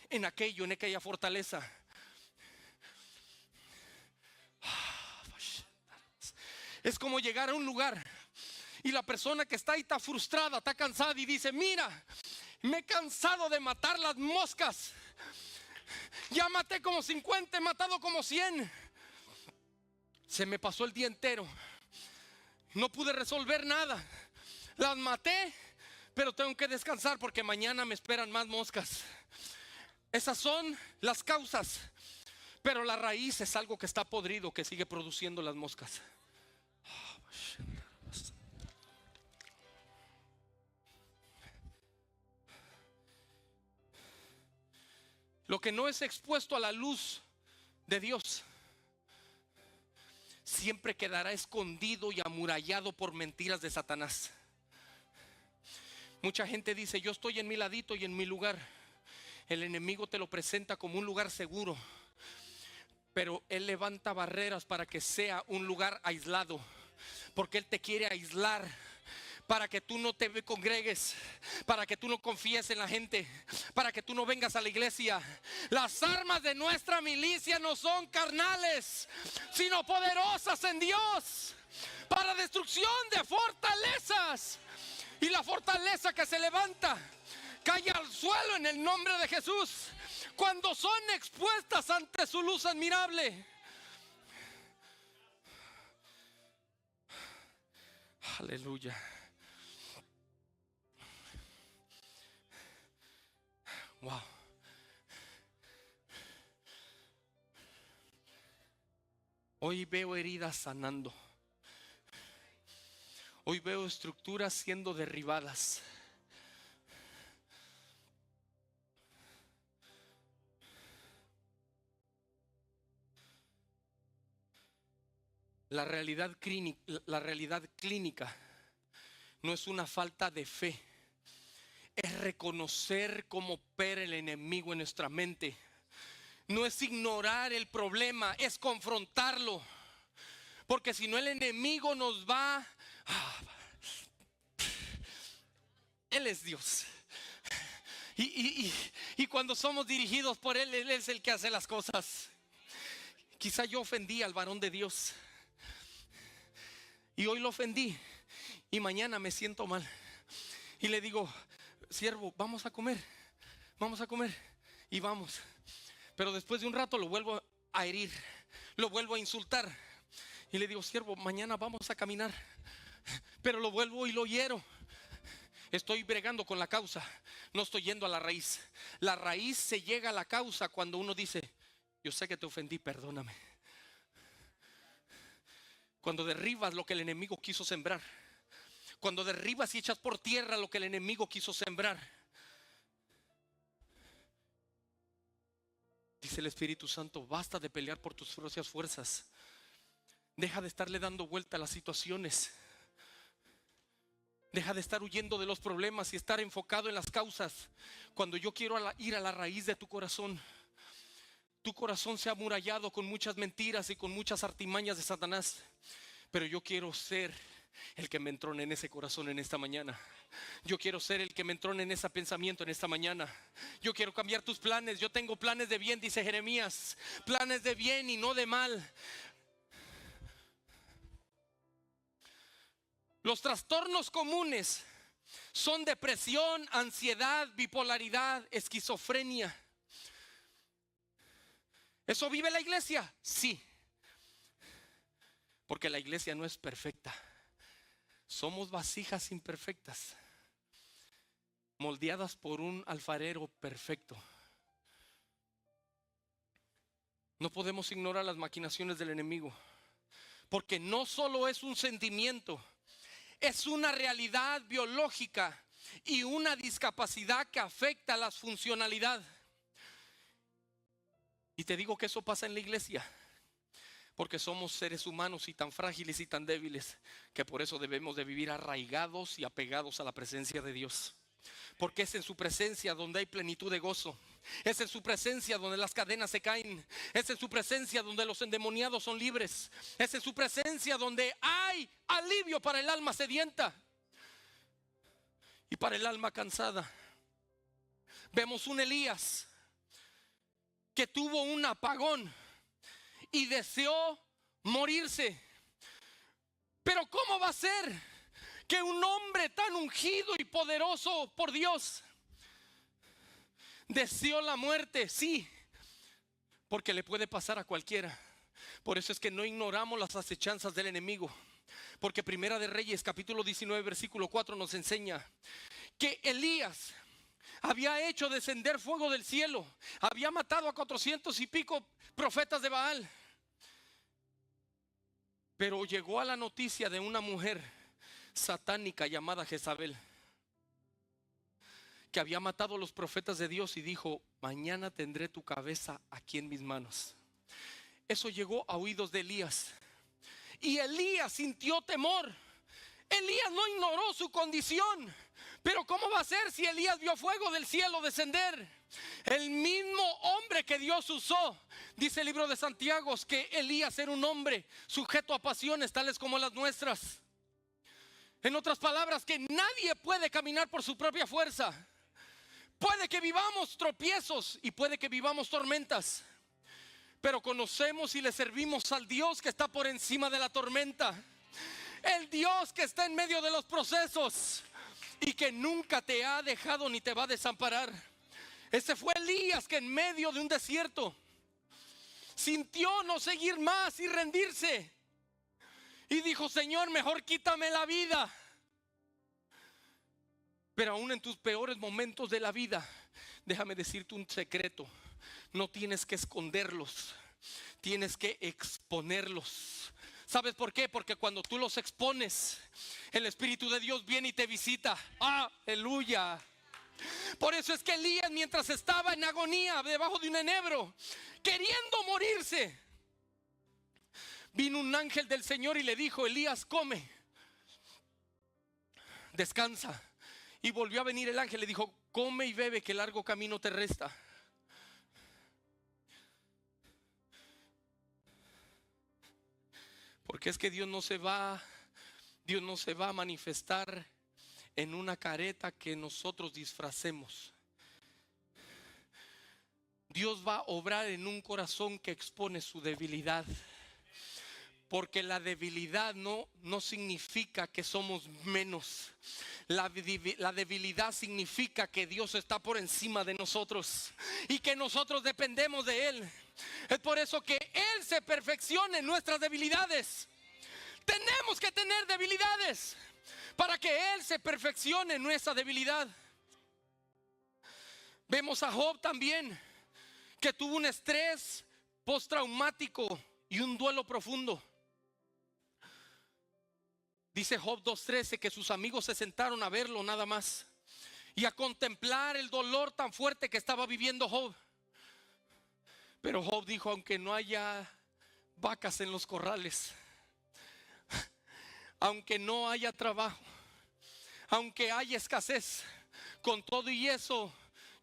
en aquella fortaleza. Es como llegar a un lugar y la persona que está ahí está frustrada, está cansada y dice: mira, me he cansado de matar las moscas. Ya maté como 50, he matado como 100. Se me pasó el día entero. No pude resolver nada. Las maté, pero tengo que descansar porque mañana me esperan más moscas. Esas son las causas. Pero la raíz es algo que está podrido, que sigue produciendo las moscas. Lo que no es expuesto a la luz de Dios siempre quedará escondido y amurallado por mentiras de Satanás. Mucha gente dice: yo estoy en mi ladito y en mi lugar. El enemigo te lo presenta como un lugar seguro, pero él levanta barreras para que sea un lugar aislado, porque él te quiere aislar, para que tú no te congregues, para que tú no confíes en la gente, para que tú no vengas a la iglesia. Las armas de nuestra milicia no son carnales, sino poderosas en Dios para destrucción de fortalezas. Y la fortaleza que se levanta cae al suelo en el nombre de Jesús cuando son expuestas ante su luz admirable. Aleluya. Wow. Hoy veo heridas sanando. Hoy veo estructuras siendo derribadas. La realidad clínica no es una falta de fe. Es reconocer cómo opera el enemigo en nuestra mente. No es ignorar el problema, es confrontarlo. Porque si no, el enemigo nos va... Él es Dios. Y cuando somos dirigidos por Él, Él es el que hace las cosas. Quizá yo ofendí al varón de Dios y hoy lo ofendí, y mañana me siento mal y le digo: siervo, vamos a comer, y vamos. Pero después de un rato lo vuelvo a herir, lo vuelvo a insultar y le digo: siervo, mañana vamos a caminar. Pero lo vuelvo y lo hiero. Estoy bregando con la causa, no estoy yendo a la raíz. La raíz se llega a la causa cuando uno dice: yo sé que te ofendí, perdóname. Cuando derribas lo que el enemigo quiso sembrar, cuando derribas y echas por tierra lo que el enemigo quiso sembrar, dice el Espíritu Santo: basta de pelear por tus propias fuerzas. Deja de estarle dando vuelta a las situaciones. Deja de estar huyendo de los problemas y estar enfocado en las causas. Cuando yo quiero ir a la raíz de tu corazón se ha amurallado con muchas mentiras y con muchas artimañas de Satanás. Pero yo quiero ser el que me entrone en ese corazón en esta mañana. Yo quiero ser el que me entrone en ese pensamiento en esta mañana. Yo quiero cambiar tus planes. Yo tengo planes de bien, dice Jeremías. Planes de bien y no de mal. Los trastornos comunes son depresión, ansiedad, bipolaridad, esquizofrenia. ¿Eso vive la iglesia? Sí. Porque la iglesia no es perfecta. Somos vasijas imperfectas, moldeadas por un alfarero perfecto. No podemos ignorar las maquinaciones del enemigo, porque no solo es un sentimiento, es una realidad biológica y una discapacidad que afecta a la funcionalidad. Y te digo que eso pasa en la iglesia, porque somos seres humanos y tan frágiles y tan débiles, que por eso debemos de vivir arraigados y apegados a la presencia de Dios. Porque es en su presencia donde hay plenitud de gozo. Es en su presencia donde las cadenas se caen. Es en su presencia donde los endemoniados son libres. Es en su presencia donde hay alivio para el alma sedienta y para el alma cansada. Vemos un Elías que tuvo un apagón y deseó morirse. Pero ¿cómo va a ser que un hombre tan ungido y poderoso por Dios deseó la muerte? Sí, porque le puede pasar a cualquiera. Por eso es que no ignoramos las acechanzas del enemigo. Porque Primera de Reyes capítulo 19 versículo 4 nos enseña que Elías había hecho descender fuego del cielo, había matado a 400 y pico profetas de Baal. Pero llegó a la noticia de una mujer satánica llamada Jezabel, que había matado a los profetas de Dios, y dijo: mañana tendré tu cabeza aquí en mis manos. Eso llegó a oídos de Elías, y Elías sintió temor. Elías no ignoró su condición, pero ¿cómo va a ser si Elías vio fuego del cielo descender? El mismo hombre que Dios usó, dice el libro de Santiago, que Elías era un hombre sujeto a pasiones tales como las nuestras. En otras palabras, que nadie puede caminar por su propia fuerza. Puede que vivamos tropiezos y puede que vivamos tormentas, pero conocemos y le servimos al Dios que está por encima de la tormenta. El Dios que está en medio de los procesos y que nunca te ha dejado ni te va a desamparar. Ese fue Elías, que en medio de un desierto sintió no seguir más y rendirse, y dijo: Señor, mejor quítame la vida. Pero aún en tus peores momentos de la vida, déjame decirte un secreto: no tienes que esconderlos, tienes que exponerlos. ¿Sabes por qué? Porque cuando tú los expones, el Espíritu de Dios viene y te visita. ¡Aleluya! Por eso es que Elías, mientras estaba en agonía debajo de un enebro, queriendo morirse, vino un ángel del Señor y le dijo: Elías, come, descansa. Y volvió a venir el ángel, le dijo: come y bebe, que largo camino te resta. Porque es que Dios no se va a manifestar en una careta que nosotros disfracemos. Dios va a obrar en un corazón que expone su debilidad. Porque la debilidad no significa que somos menos. La debilidad significa que Dios está por encima de nosotros y que nosotros dependemos de Él. Es por eso que Él se perfecciona en nuestras debilidades. Tenemos que tener debilidades para que Él se perfeccione en nuestra debilidad. Vemos a Job también, que tuvo un estrés postraumático y un duelo profundo. Dice Job 2:13 que sus amigos se sentaron a verlo nada más y a contemplar el dolor tan fuerte que estaba viviendo Job. Pero Job dijo: aunque no haya vacas en los corrales, aunque no haya trabajo, aunque haya escasez, con todo y eso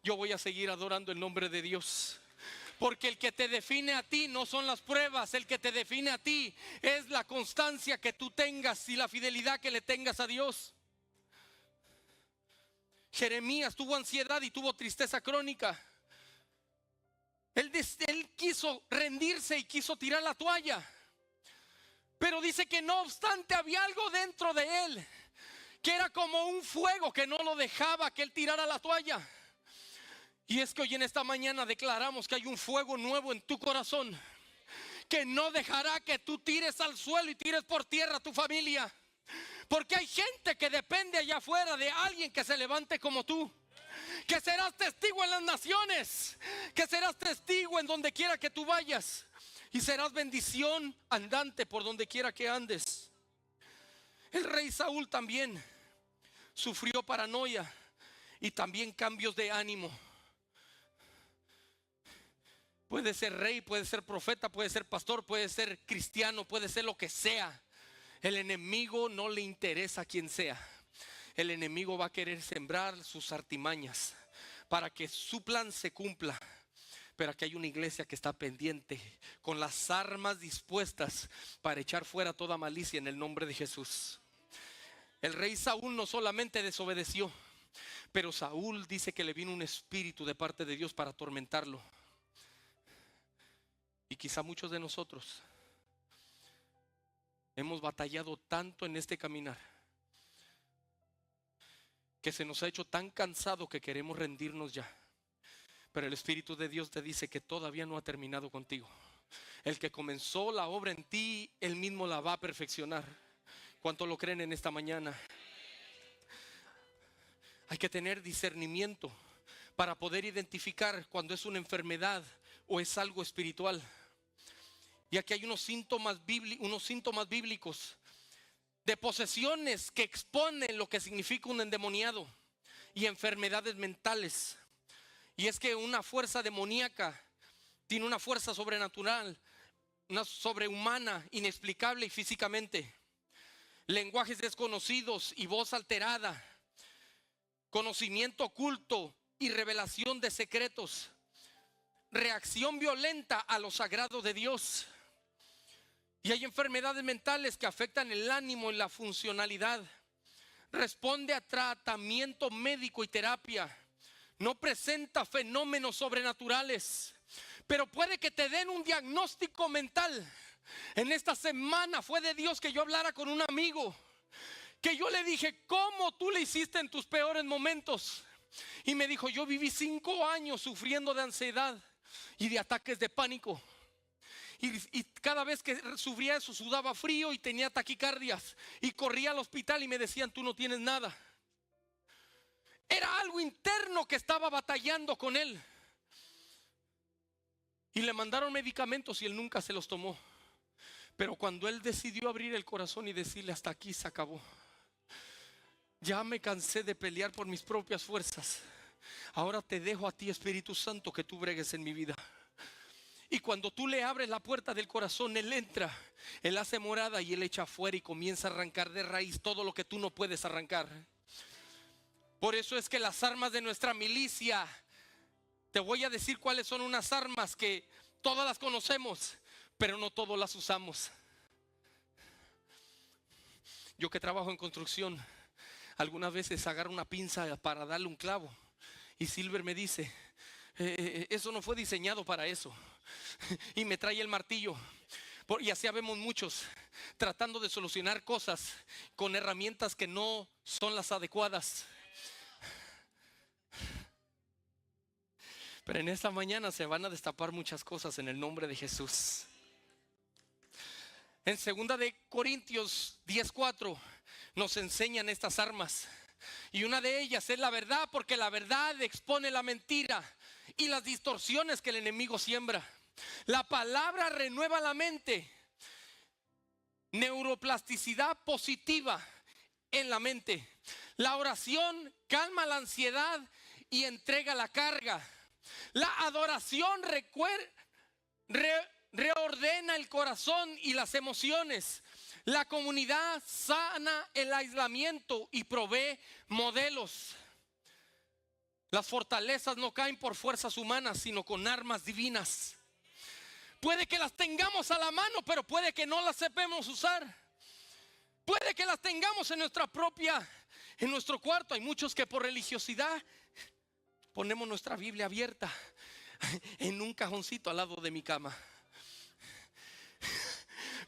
yo voy a seguir adorando el nombre de Dios. Porque el que te define a ti no son las pruebas, el que te define a ti es la constancia que tú tengas y la fidelidad que le tengas a Dios. Jeremías tuvo ansiedad y tuvo tristeza crónica. Él quiso rendirse y quiso tirar la toalla. Pero dice que no obstante había algo dentro de él, que era como un fuego que no lo dejaba que él tirara la toalla. Y es que hoy en esta mañana declaramos que hay un fuego nuevo en tu corazón, que no dejará que tú tires al suelo y tires por tierra a tu familia. Porque hay gente que depende allá afuera de alguien que se levante como tú. Que serás testigo en las naciones, que serás testigo en donde quiera que tú vayas, y serás bendición andante por donde quiera que andes. El rey Saúl también sufrió paranoia y también cambios de ánimo. Puede ser rey, puede ser profeta, puede ser pastor, puede ser cristiano, puede ser lo que sea. El enemigo no le interesa a quien sea. El enemigo va a querer sembrar sus artimañas para que su plan se cumpla. Pero aquí hay una iglesia que está pendiente, con las armas dispuestas para echar fuera toda malicia en el nombre de Jesús. El rey Saúl no solamente desobedeció, pero Saúl dice que le vino un espíritu de parte de Dios para atormentarlo. Y quizá muchos de nosotros hemos batallado tanto en este caminar, que se nos ha hecho tan cansado que queremos rendirnos ya. Pero el Espíritu de Dios te dice que todavía no ha terminado contigo. El que comenzó la obra en ti, Él mismo la va a perfeccionar. ¿Cuánto lo creen en esta mañana? Hay que tener discernimiento para poder identificar cuando es una enfermedad o es algo espiritual. Y aquí hay unos síntomas bíblicos de posesiones que exponen lo que significa un endemoniado y enfermedades mentales. Y es que una fuerza demoníaca tiene una fuerza sobrenatural, una sobrehumana, inexplicable y físicamente. Lenguajes desconocidos y voz alterada, conocimiento oculto y revelación de secretos, reacción violenta a lo sagrado de Dios. Y hay enfermedades mentales que afectan el ánimo y la funcionalidad. Responde a tratamiento médico y terapia. No presenta fenómenos sobrenaturales, pero puede que te den un diagnóstico mental. En esta semana fue de Dios que yo hablara con un amigo, que yo le dije: ¿cómo tú le hiciste en tus peores momentos? Y me dijo: yo viví 5 años sufriendo de ansiedad y de ataques de pánico. Y cada vez que sufría eso, sudaba frío y tenía taquicardias. Y corría al hospital y me decían: tú no tienes nada. Era algo interno que estaba batallando con él. Y le mandaron medicamentos y él nunca se los tomó. Pero cuando él decidió abrir el corazón y decirle: hasta aquí se acabó, ya me cansé de pelear por mis propias fuerzas, ahora te dejo a ti, Espíritu Santo, que tú bregues en mi vida. Y cuando tú le abres la puerta del corazón, Él entra, Él hace morada y Él echa afuera y comienza a arrancar de raíz todo lo que tú no puedes arrancar. Por eso es que las armas de nuestra milicia, te voy a decir cuáles son unas armas que todas las conocemos, pero no todos las usamos. Yo que trabajo en construcción, algunas veces agarro una pinza para darle un clavo y Silver me dice: eso no fue diseñado para eso. Y me trae el martillo. Y así vemos muchos tratando de solucionar cosas con herramientas que no son las adecuadas. Pero en esta mañana se van a destapar muchas cosas en el nombre de Jesús. En 2 de Corintios 10:4 nos enseñan estas armas. Y una de ellas es la verdad, porque la verdad expone la mentira y las distorsiones que el enemigo siembra. La palabra renueva la mente. Neuroplasticidad positiva en la mente. La oración calma la ansiedad y entrega la carga. La adoración reordena el corazón y las emociones. La comunidad sana el aislamiento y provee modelos. Las fortalezas no caen por fuerzas humanas, sino con armas divinas. Puede que las tengamos a la mano, pero puede que no las sepamos usar. Puede que las tengamos en en nuestro cuarto. Hay muchos que por religiosidad ponemos nuestra Biblia abierta en un cajoncito al lado de mi cama.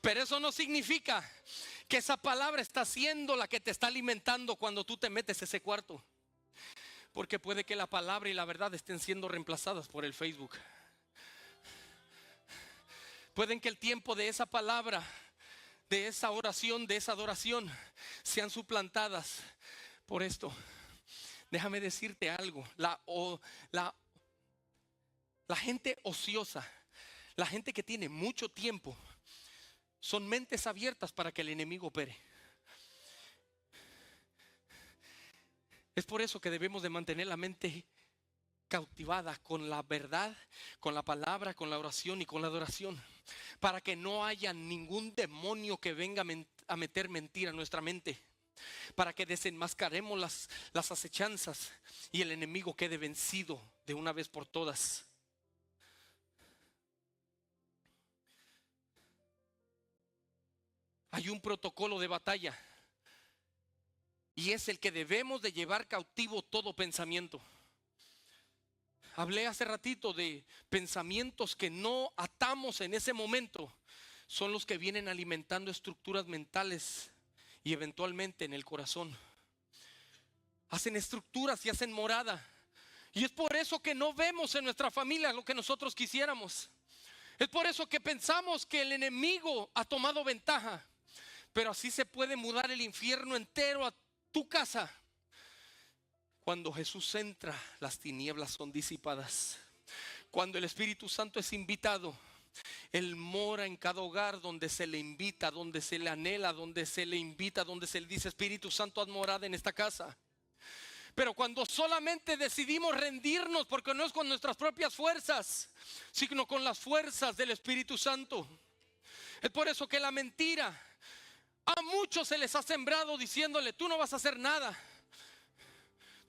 Pero eso no significa que esa palabra está siendo la que te está alimentando cuando tú te metes a ese cuarto. Porque puede que la palabra y la verdad estén siendo reemplazadas por el Facebook. Pueden que el tiempo de esa palabra, de esa oración, de esa adoración, sean suplantadas por esto. Déjame decirte algo. La gente ociosa, la gente que tiene mucho tiempo, son mentes abiertas para que el enemigo opere. Es por eso que debemos de mantener la mente cautivada con la verdad, con la palabra, con la oración y con la adoración, para que no haya ningún demonio que venga a meter mentira en nuestra mente, para que desenmascaremos las acechanzas y el enemigo quede vencido de una vez por todas. Hay un protocolo de batalla y es el que debemos de llevar cautivo todo pensamiento. Hablé hace ratito de pensamientos que no atamos en ese momento. Son los que vienen alimentando estructuras mentales y eventualmente en el corazón. Hacen estructuras y hacen morada. Y es por eso que no vemos en nuestra familia lo que nosotros quisiéramos. Es por eso que pensamos que el enemigo ha tomado ventaja. Pero así se puede mudar el infierno entero a tu casa. Cuando Jesús entra, las tinieblas son disipadas. Cuando el Espíritu Santo es invitado, Él mora en cada hogar donde se le invita, donde se le anhela, donde se le invita, donde se le dice: Espíritu Santo, haz morada en esta casa. Pero cuando solamente decidimos rendirnos, porque no es con nuestras propias fuerzas, sino con las fuerzas del Espíritu Santo. Es por eso que la mentira a muchos se les ha sembrado diciéndole: tú no vas a hacer nada,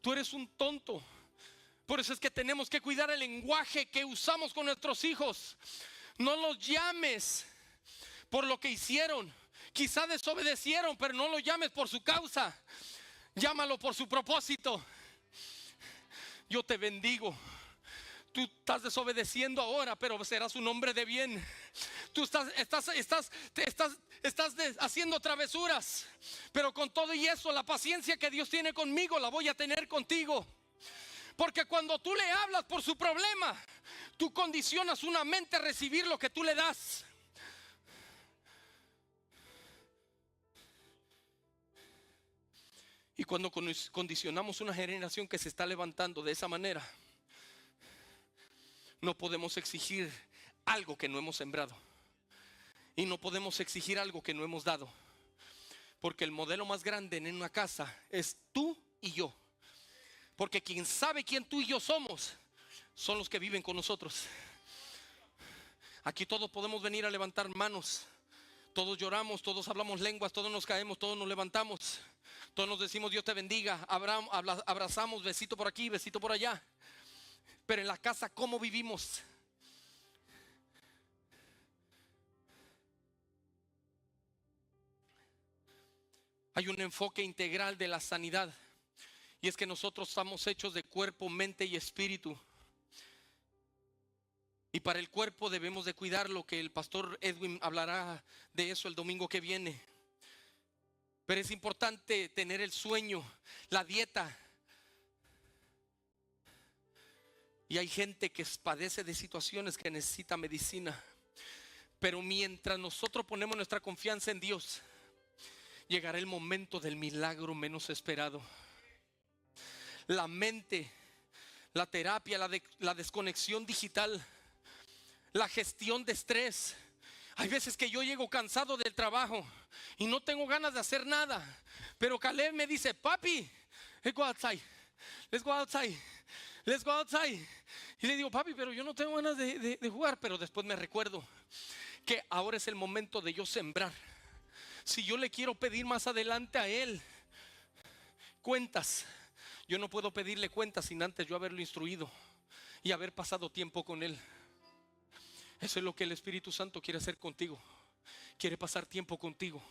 tú eres un tonto. Por eso es que tenemos que cuidar el lenguaje que usamos con nuestros hijos. No los llames por lo que hicieron. Quizá desobedecieron, pero no lo llames por su causa. Llámalo por su propósito. Yo te bendigo. Tú estás desobedeciendo ahora, pero serás un hombre de bien. Tú estás haciendo travesuras, pero con todo y eso, la paciencia que Dios tiene conmigo la voy a tener contigo. Porque cuando tú le hablas por su problema, tú condicionas una mente a recibir lo que tú le das. Y cuando condicionamos una generación que se está levantando de esa manera, no podemos exigir algo que no hemos sembrado. Y no podemos exigir algo que no hemos dado. Porque el modelo más grande en una casa es tú y yo. Porque quien sabe quién tú y yo somos son los que viven con nosotros. Aquí todos podemos venir a levantar manos. Todos lloramos, todos hablamos lenguas, todos nos caemos, todos nos levantamos. Todos nos decimos: Dios te bendiga. Abrazamos, besito por aquí, besito por allá. Pero en la casa, ¿cómo vivimos? Hay un enfoque integral de la sanidad. Y es que nosotros estamos hechos de cuerpo, mente y espíritu. Y para el cuerpo debemos de cuidar lo que el pastor Edwin hablará de eso el domingo que viene. Pero es importante tener el sueño, la dieta. Y hay gente que padece de situaciones que necesita medicina. Pero mientras nosotros ponemos nuestra confianza en Dios, llegará el momento del milagro menos esperado. La mente, la terapia, la desconexión digital, la gestión de estrés. Hay veces que yo llego cansado del trabajo y no tengo ganas de hacer nada. Pero Caleb me dice: papi, let's go outside, let's go outside, let's go outside. Y le digo: papi, pero yo no tengo ganas de jugar. Pero después me recuerdo que ahora es el momento de yo sembrar. Si yo le quiero pedir más adelante a él cuentas, Yo no puedo pedirle cuentas sin antes yo haberlo instruido y haber pasado tiempo con Él. Eso es lo que el Espíritu Santo quiere hacer contigo. Quiere pasar tiempo contigo.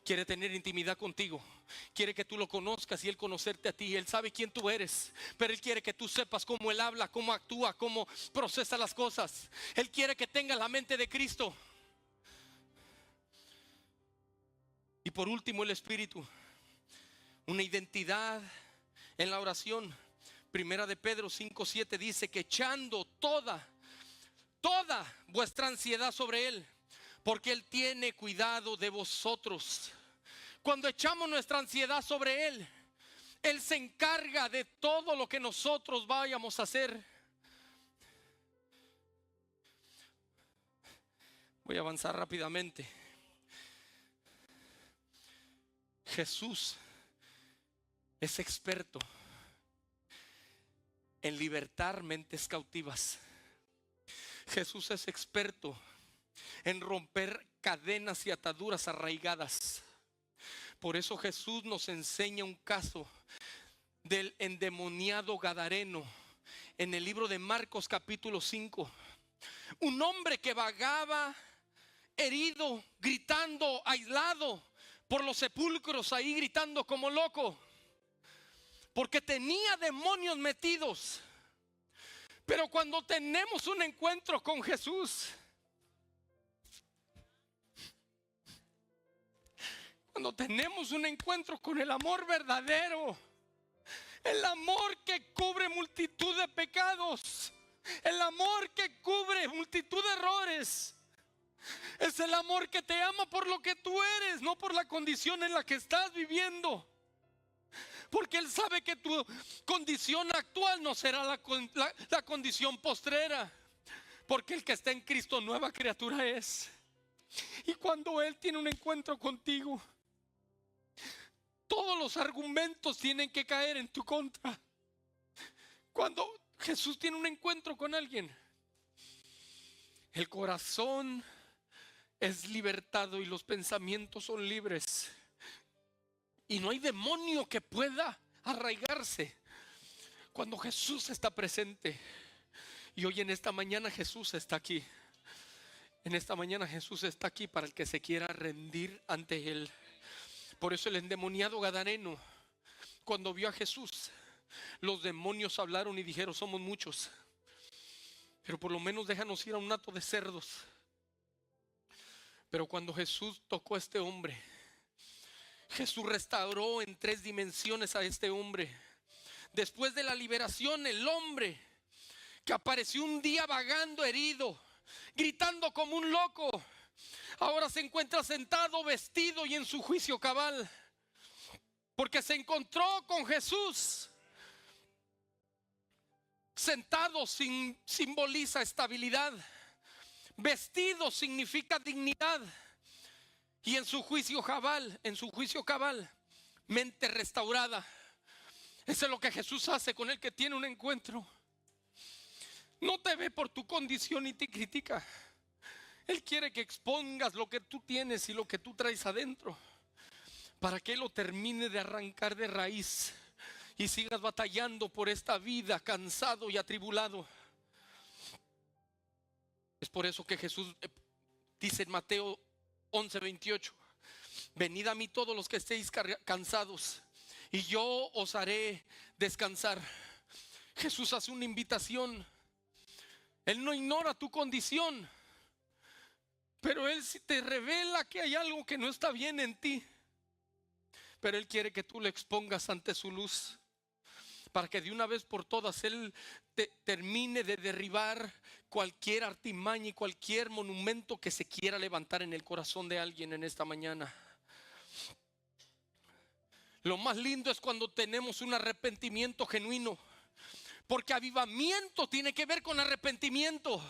Quiere tener intimidad contigo. Quiere que tú lo conozcas y Él conocerte a ti. Él sabe quién tú eres, pero Él quiere que tú sepas cómo Él habla, cómo actúa, cómo procesa las cosas. Él quiere que tengas la mente de Cristo. Y por último, el Espíritu, una identidad en la oración. Primera de Pedro 5:7 dice que echando toda vuestra ansiedad sobre Él, porque Él tiene cuidado de vosotros. Cuando echamos nuestra ansiedad sobre Él, Él se encarga de todo lo que nosotros vayamos a hacer. Voy a avanzar rápidamente. Jesús es experto en libertar mentes cautivas. Jesús es experto en romper cadenas y ataduras arraigadas. Por eso Jesús nos enseña un caso del endemoniado gadareno en el libro de Marcos capítulo 5. Un hombre que vagaba herido, gritando, aislado por los sepulcros, ahí gritando como loco, porque tenía demonios metidos. Pero cuando tenemos un encuentro con Jesús, cuando tenemos un encuentro con el amor verdadero, el amor que cubre multitud de pecados, el amor que cubre multitud de errores, es el amor que te ama por lo que tú eres, no por la condición en la que estás viviendo. Porque Él sabe que tu condición actual no será la condición postrera. Porque el que está en Cristo nueva criatura es. Y cuando Él tiene un encuentro contigo, todos los argumentos tienen que caer en tu contra. Cuando Jesús tiene un encuentro con alguien, el corazón es libertado y los pensamientos son libres. Y no hay demonio que pueda arraigarse cuando Jesús está presente. Y hoy en esta mañana Jesús está aquí. En esta mañana Jesús está aquí para el que se quiera rendir ante Él. Por eso el endemoniado gadareno, cuando vio a Jesús, los demonios hablaron y dijeron: somos muchos, pero por lo menos déjanos ir a un hato de cerdos. Pero cuando Jesús tocó a este hombre, Jesús restauró en 3 dimensiones a este hombre. Después de la liberación, el hombre que apareció un día vagando herido, gritando como un loco, ahora se encuentra sentado, vestido y en su juicio cabal, porque se encontró con Jesús. Sentado simboliza estabilidad, vestido significa dignidad, y en su juicio cabal, mente restaurada. Eso es lo que Jesús hace con el que tiene un encuentro. No te ve por tu condición y te critica. Él quiere que expongas lo que tú tienes y lo que tú traes adentro, para que Él lo termine de arrancar de raíz y sigas batallando por esta vida, cansado y atribulado. Es por eso que Jesús dice en Mateo 11:28: venid a mí todos los que estéis cansados y yo os haré descansar. Jesús hace una invitación. Él no ignora tu condición, pero Él sí te revela que hay algo que no está bien en ti. Pero Él quiere que tú le expongas ante su luz, para que de una vez por todas Él termine de derribar cualquier artimaña y cualquier monumento que se quiera levantar en el corazón de alguien en esta mañana. Lo más lindo es cuando tenemos un arrepentimiento genuino, porque avivamiento tiene que ver con arrepentimiento.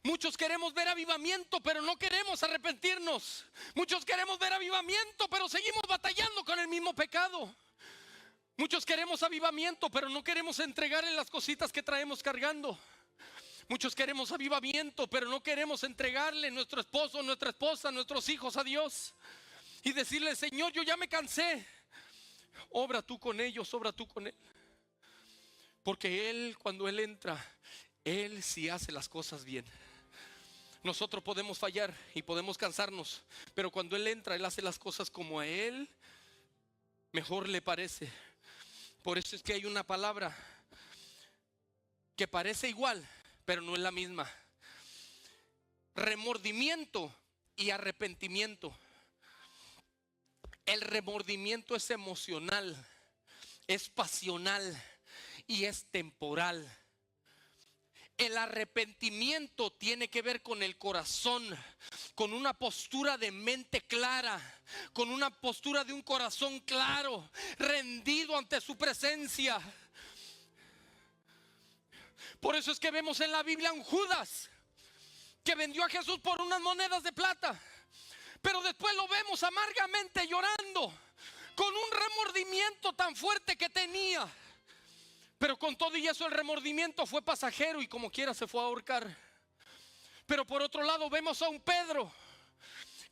Muchos queremos ver avivamiento, pero no queremos arrepentirnos. Muchos queremos ver avivamiento, pero seguimos batallando con el mismo pecado. Muchos queremos avivamiento, pero no queremos entregarle las cositas que traemos cargando. Muchos queremos avivamiento, pero no queremos entregarle nuestro esposo, nuestra esposa, nuestros hijos a Dios y decirle: Señor, yo ya me cansé. Obra tú con ellos, obra tú con él. Porque Él, cuando Él entra, Él sí hace las cosas bien. Nosotros podemos fallar y podemos cansarnos, pero cuando Él entra, Él hace las cosas como a Él mejor le parece. Por eso es que hay una palabra que parece igual, pero no es la misma: remordimiento y arrepentimiento. El remordimiento es emocional, es pasional y es temporal. El arrepentimiento tiene que ver con el corazón, con una postura de mente clara, con una postura de un corazón claro, rendido ante su presencia. Por eso es que vemos en la Biblia a un Judas que vendió a Jesús por unas monedas de plata, pero después lo vemos amargamente llorando, con un remordimiento tan fuerte que tenía. Pero con todo y eso el remordimiento fue pasajero y como quiera se fue a ahorcar. Pero por otro lado vemos a un Pedro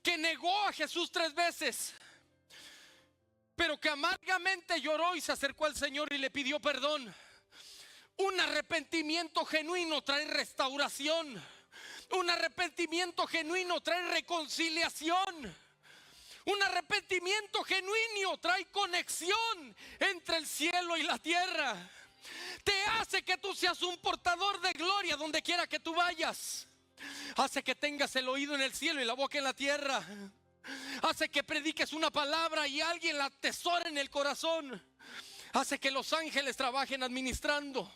que negó a Jesús 3 veces, pero que amargamente lloró y se acercó al Señor y le pidió perdón. Un arrepentimiento genuino trae restauración. Un arrepentimiento genuino trae reconciliación. Un arrepentimiento genuino trae conexión entre el cielo y la tierra. Te hace que tú seas un portador de gloria donde quiera que tú vayas. Hace que tengas el oído en el cielo y la boca en la tierra. Hace que prediques una palabra y alguien la atesora en el corazón. Hace que los ángeles trabajen administrando.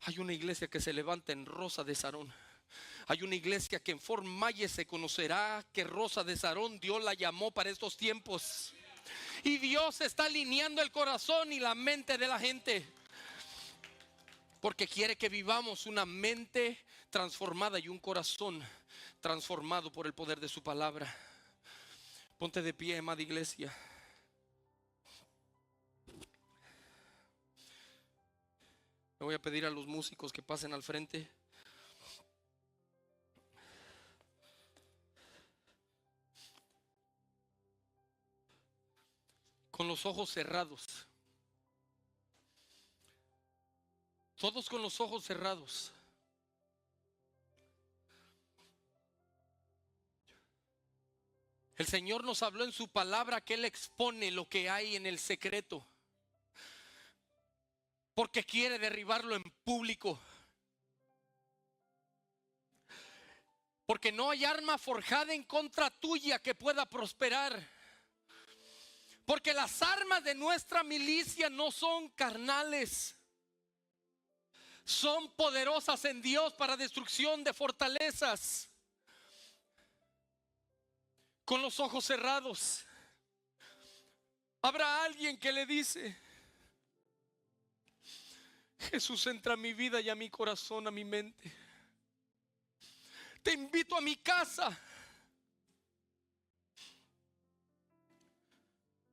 Hay una iglesia que se levanta en Rosa de Sarón. Hay una iglesia que en Fort Myers se conocerá que Rosa de Sarón Dios la llamó para estos tiempos. Y Dios está alineando el corazón y la mente de la gente, porque quiere que vivamos una mente transformada y un corazón transformado por el poder de su palabra. Ponte de pie, amada iglesia. Me voy a pedir a los músicos que pasen al frente. Con los ojos cerrados. Todos con los ojos cerrados. El Señor nos habló en su palabra que Él expone lo que hay en el secreto, porque quiere derribarlo en público. Porque no hay arma forjada en contra tuya que pueda prosperar. Porque las armas de nuestra milicia no son carnales, son poderosas en Dios para destrucción de fortalezas. Con los ojos cerrados, habrá alguien que le dice: Jesús, entra a mi vida y a mi corazón, a mi mente. Te invito a mi casa.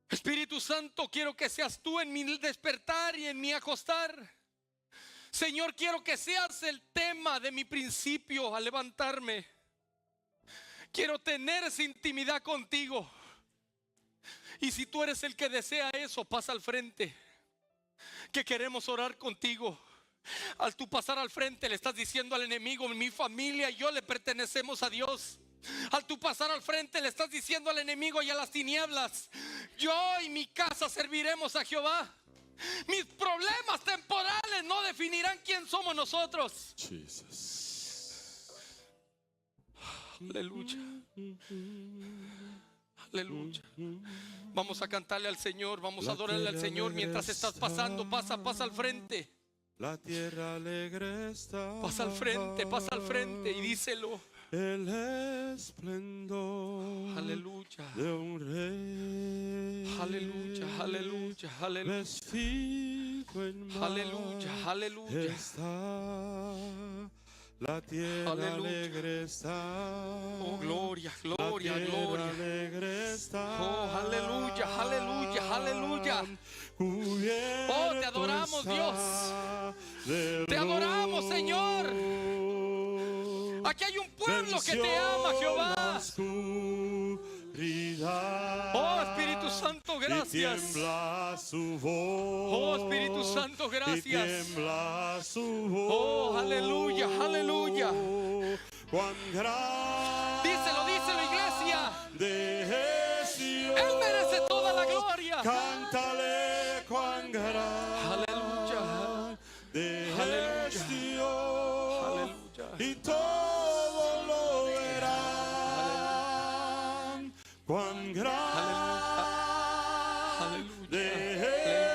Espíritu Santo, quiero que seas tú en mi despertar y en mi acostar. Señor, quiero que seas el tema de mi principio al levantarme. Quiero tener esa intimidad contigo. Y si tú eres el que desea eso, pasa al frente, que queremos orar contigo. Al tú pasar al frente le estás diciendo al enemigo: mi familia y yo le pertenecemos a Dios. Al tú pasar al frente le estás diciendo al enemigo y a las tinieblas: yo y mi casa serviremos a Jehová. Mis problemas temporales no definirán quién somos nosotros. Jesus. Aleluya. Aleluya. Vamos a cantarle al Señor, vamos a adorarle al Señor mientras estás pasando. Pasa al frente. La tierra alegre está. Pasa al frente y díselo. El esplendor. Aleluya. De un rey. Aleluya, aleluya, aleluya. Vestido en Aleluya, aleluya. Está. La tierra Aleluya. alegre está. Oh, gloria, gloria, La tierra gloria. alegre está. Oh, aleluya, aleluya, aleluya. Cubierto Oh, te adoramos, Dios. de Te adoramos, Señor. Aquí hay un pueblo que te ama, Jehová. oscuridad. Oh Espíritu Santo, Y gracias. tiembla su voz. Oh Espíritu Santo, Y gracias. tiembla su voz. Oh, aleluya, aleluya. Cuán grande Díselo, díselo, iglesia. es Dios. Él merece toda la gloria. Cántale cuán grande Aleluya. es Dios. Aleluya. Y todos lo verán. Cuán grande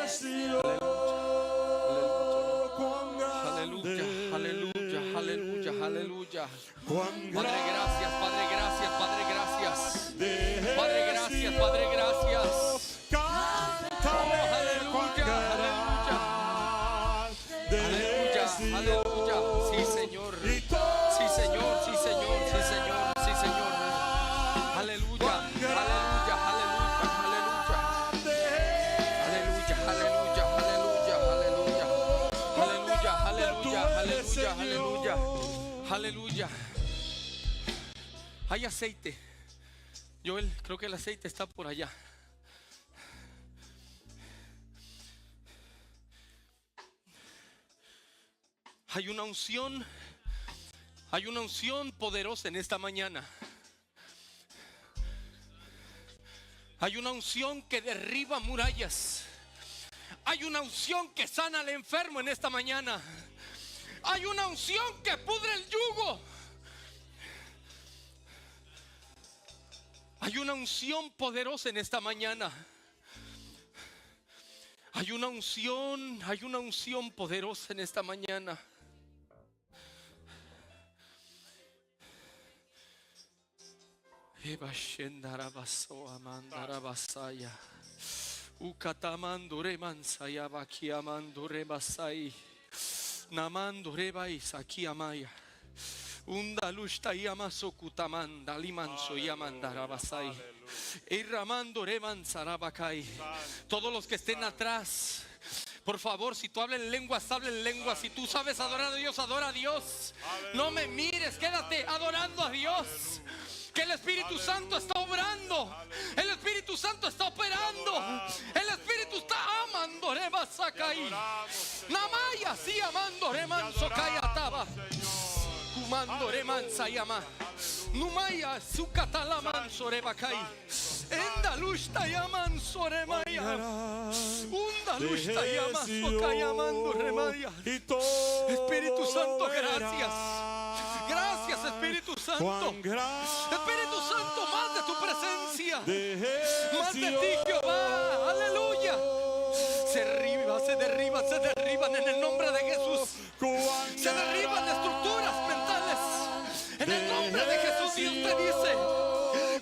es Dios. Cuán grande. Aleluya, aleluya, aleluya. Cuán Padre, gracias, Padre, gracias, Padre, gracias. grande Padre, gracias, Padre, gracias. Cántale cuán grande Aleluya, es Dios. aleluya. Sí, Señor. Y todo Sí, Señor, sí, Señor, sí, Señor, sí, Señor. Aleluya, aleluya, aleluya, aleluya. Aleluya, aleluya, aleluya, aleluya. Aleluya, aleluya, aleluya, aleluya. Aleluya. Hay aceite. Joel, creo que el aceite está por allá. Hay una unción poderosa en esta mañana. Hay una unción que derriba murallas. Hay una unción que sana al enfermo en esta mañana. Hay una unción que pudre el yugo. Hay una unción poderosa en esta mañana. Hay una unción poderosa en esta mañana. Eva Shendarabaso Amandarabasaya Ukatamandure Mansaya Bakiamandure Basai Namandure Baisaki Amaya Undalushta Yamaso Kutamanda Limanso Yamandarabasai Irramandure Mansarabakai. Todos los que estén atrás, por favor, si tú hablas en lenguas, habla en lenguas. Si tú sabes adorar a Dios, adora a Dios. No me mires, quédate adorando a Dios. Que el Espíritu Santo está obrando. El Espíritu Santo está operando. El Espíritu está amando. Reba Sakai. Namaya sí amando. Remanso Kayataba. Kumando Remansa Yama. Numaya Sukatala Manso Rebakai. Endalushta Yamanso Remaya. Undalushta Yamaso Kayamando Remaya. Espíritu Santo, gracias. Gracias, Espíritu Santo. Espíritu Santo, más de tu presencia, más de ti, Jehová. Aleluya. Se derriban en el nombre de Jesús. Se derriban estructuras mentales en el nombre de Jesús. Y usted dice: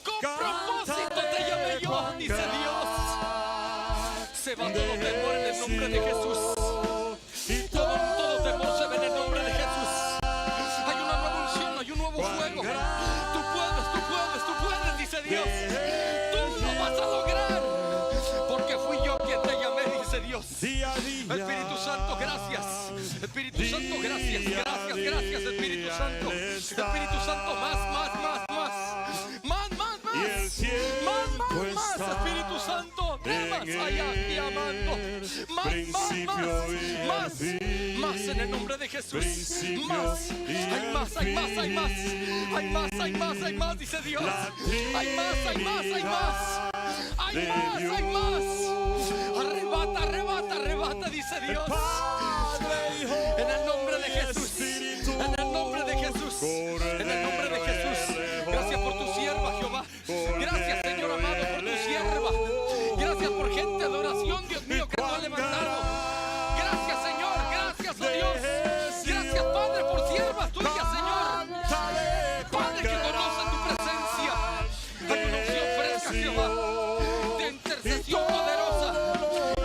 con propósito te llamé yo, dice Dios. Se va todo temor en el nombre de Jesús. Todo temor se ve en el nombre de Jesús. Hay una nueva unción, hay un nuevo fuego. Tú puedes, dice Dios. Tú lo vas a lograr, porque fui yo quien te llamé, dice Dios. Espíritu Santo, gracias. Espíritu Santo, gracias. Gracias, Espíritu Santo. Espíritu Santo, más. Espíritu Santo, más allá aquí amando. Más en el nombre de Jesús. Hay más, dice Dios. Hay más. Arrebata, dice Dios. En el nombre de Jesús. En el nombre de Jesús. Gracias por tu sierva, Jehová. Gracias, Señor amado, por tu sierva. Gracias por gente de oración, Dios mío, que tú has levantado. Gracias, Señor. Gracias, oh Dios. Gracias, Padre, por siervas tuyas, Señor. Padre, que conoce tu presencia. Hay una unción fresca, Jehová, de intercesión poderosa,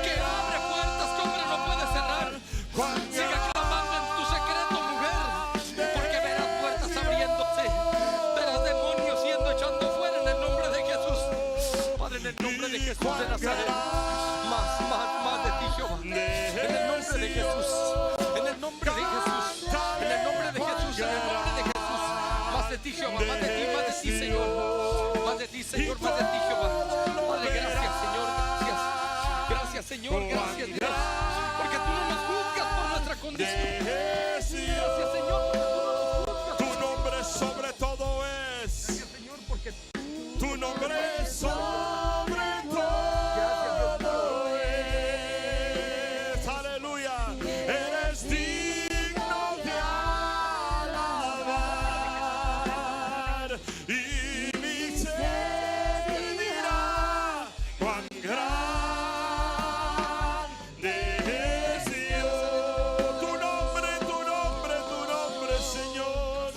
que abre puertas que hombre no puede cerrar. Señor, gracias Dios, porque tú no nos juzgas por nuestra condición. Gracias Señor, porque tú no nos juzgas. Tu nombre sobre todo es. Gracias Señor, porque Tu nombre sobre todo es. Aleluya. Eres digno de alabar. Y mi ser dirá cuán grande es Dios. Tu nombre, Señor.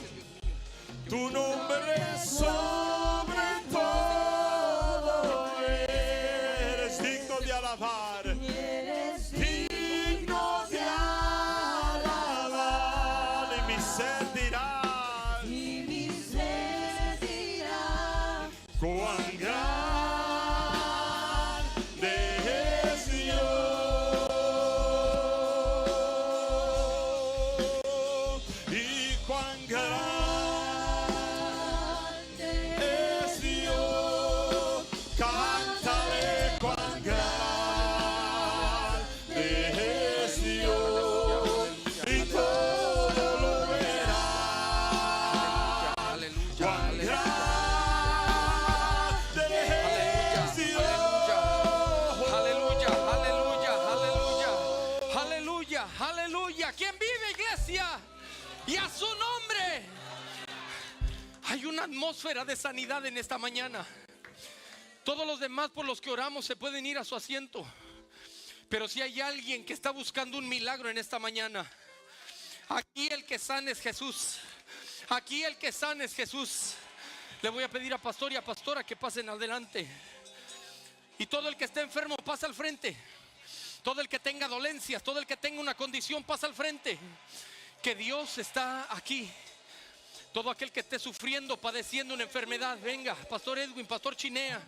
Tu nombre sobre todo eres digno de alabar. Digno de alabar. Y mi ser dirá cuán grande es Dios. Y cuán grande es Dios. Cántale cuán grande es Dios. Y todo lo verá. aleluya, Cuán aleluya. grande es Dios. Aleluya, aleluya, aleluya, aleluya, aleluya. ¿Quién vive, iglesia? Y a su nombre. Hay una atmósfera de sanidad en esta mañana. Todos los demás por los que oramos se pueden ir a su asiento. Pero si hay alguien que está buscando un milagro en esta mañana, aquí el que sana es Jesús. Aquí el que sana es Jesús. Le voy a pedir a pastor y a pastora que pasen adelante. Y todo el que esté enfermo pasa al frente. Todo el que tenga dolencias, todo el que tenga una condición pasa al frente. Que Dios está aquí. Todo aquel que esté sufriendo, padeciendo una enfermedad, venga, pastor Edwin, pastor Chinea.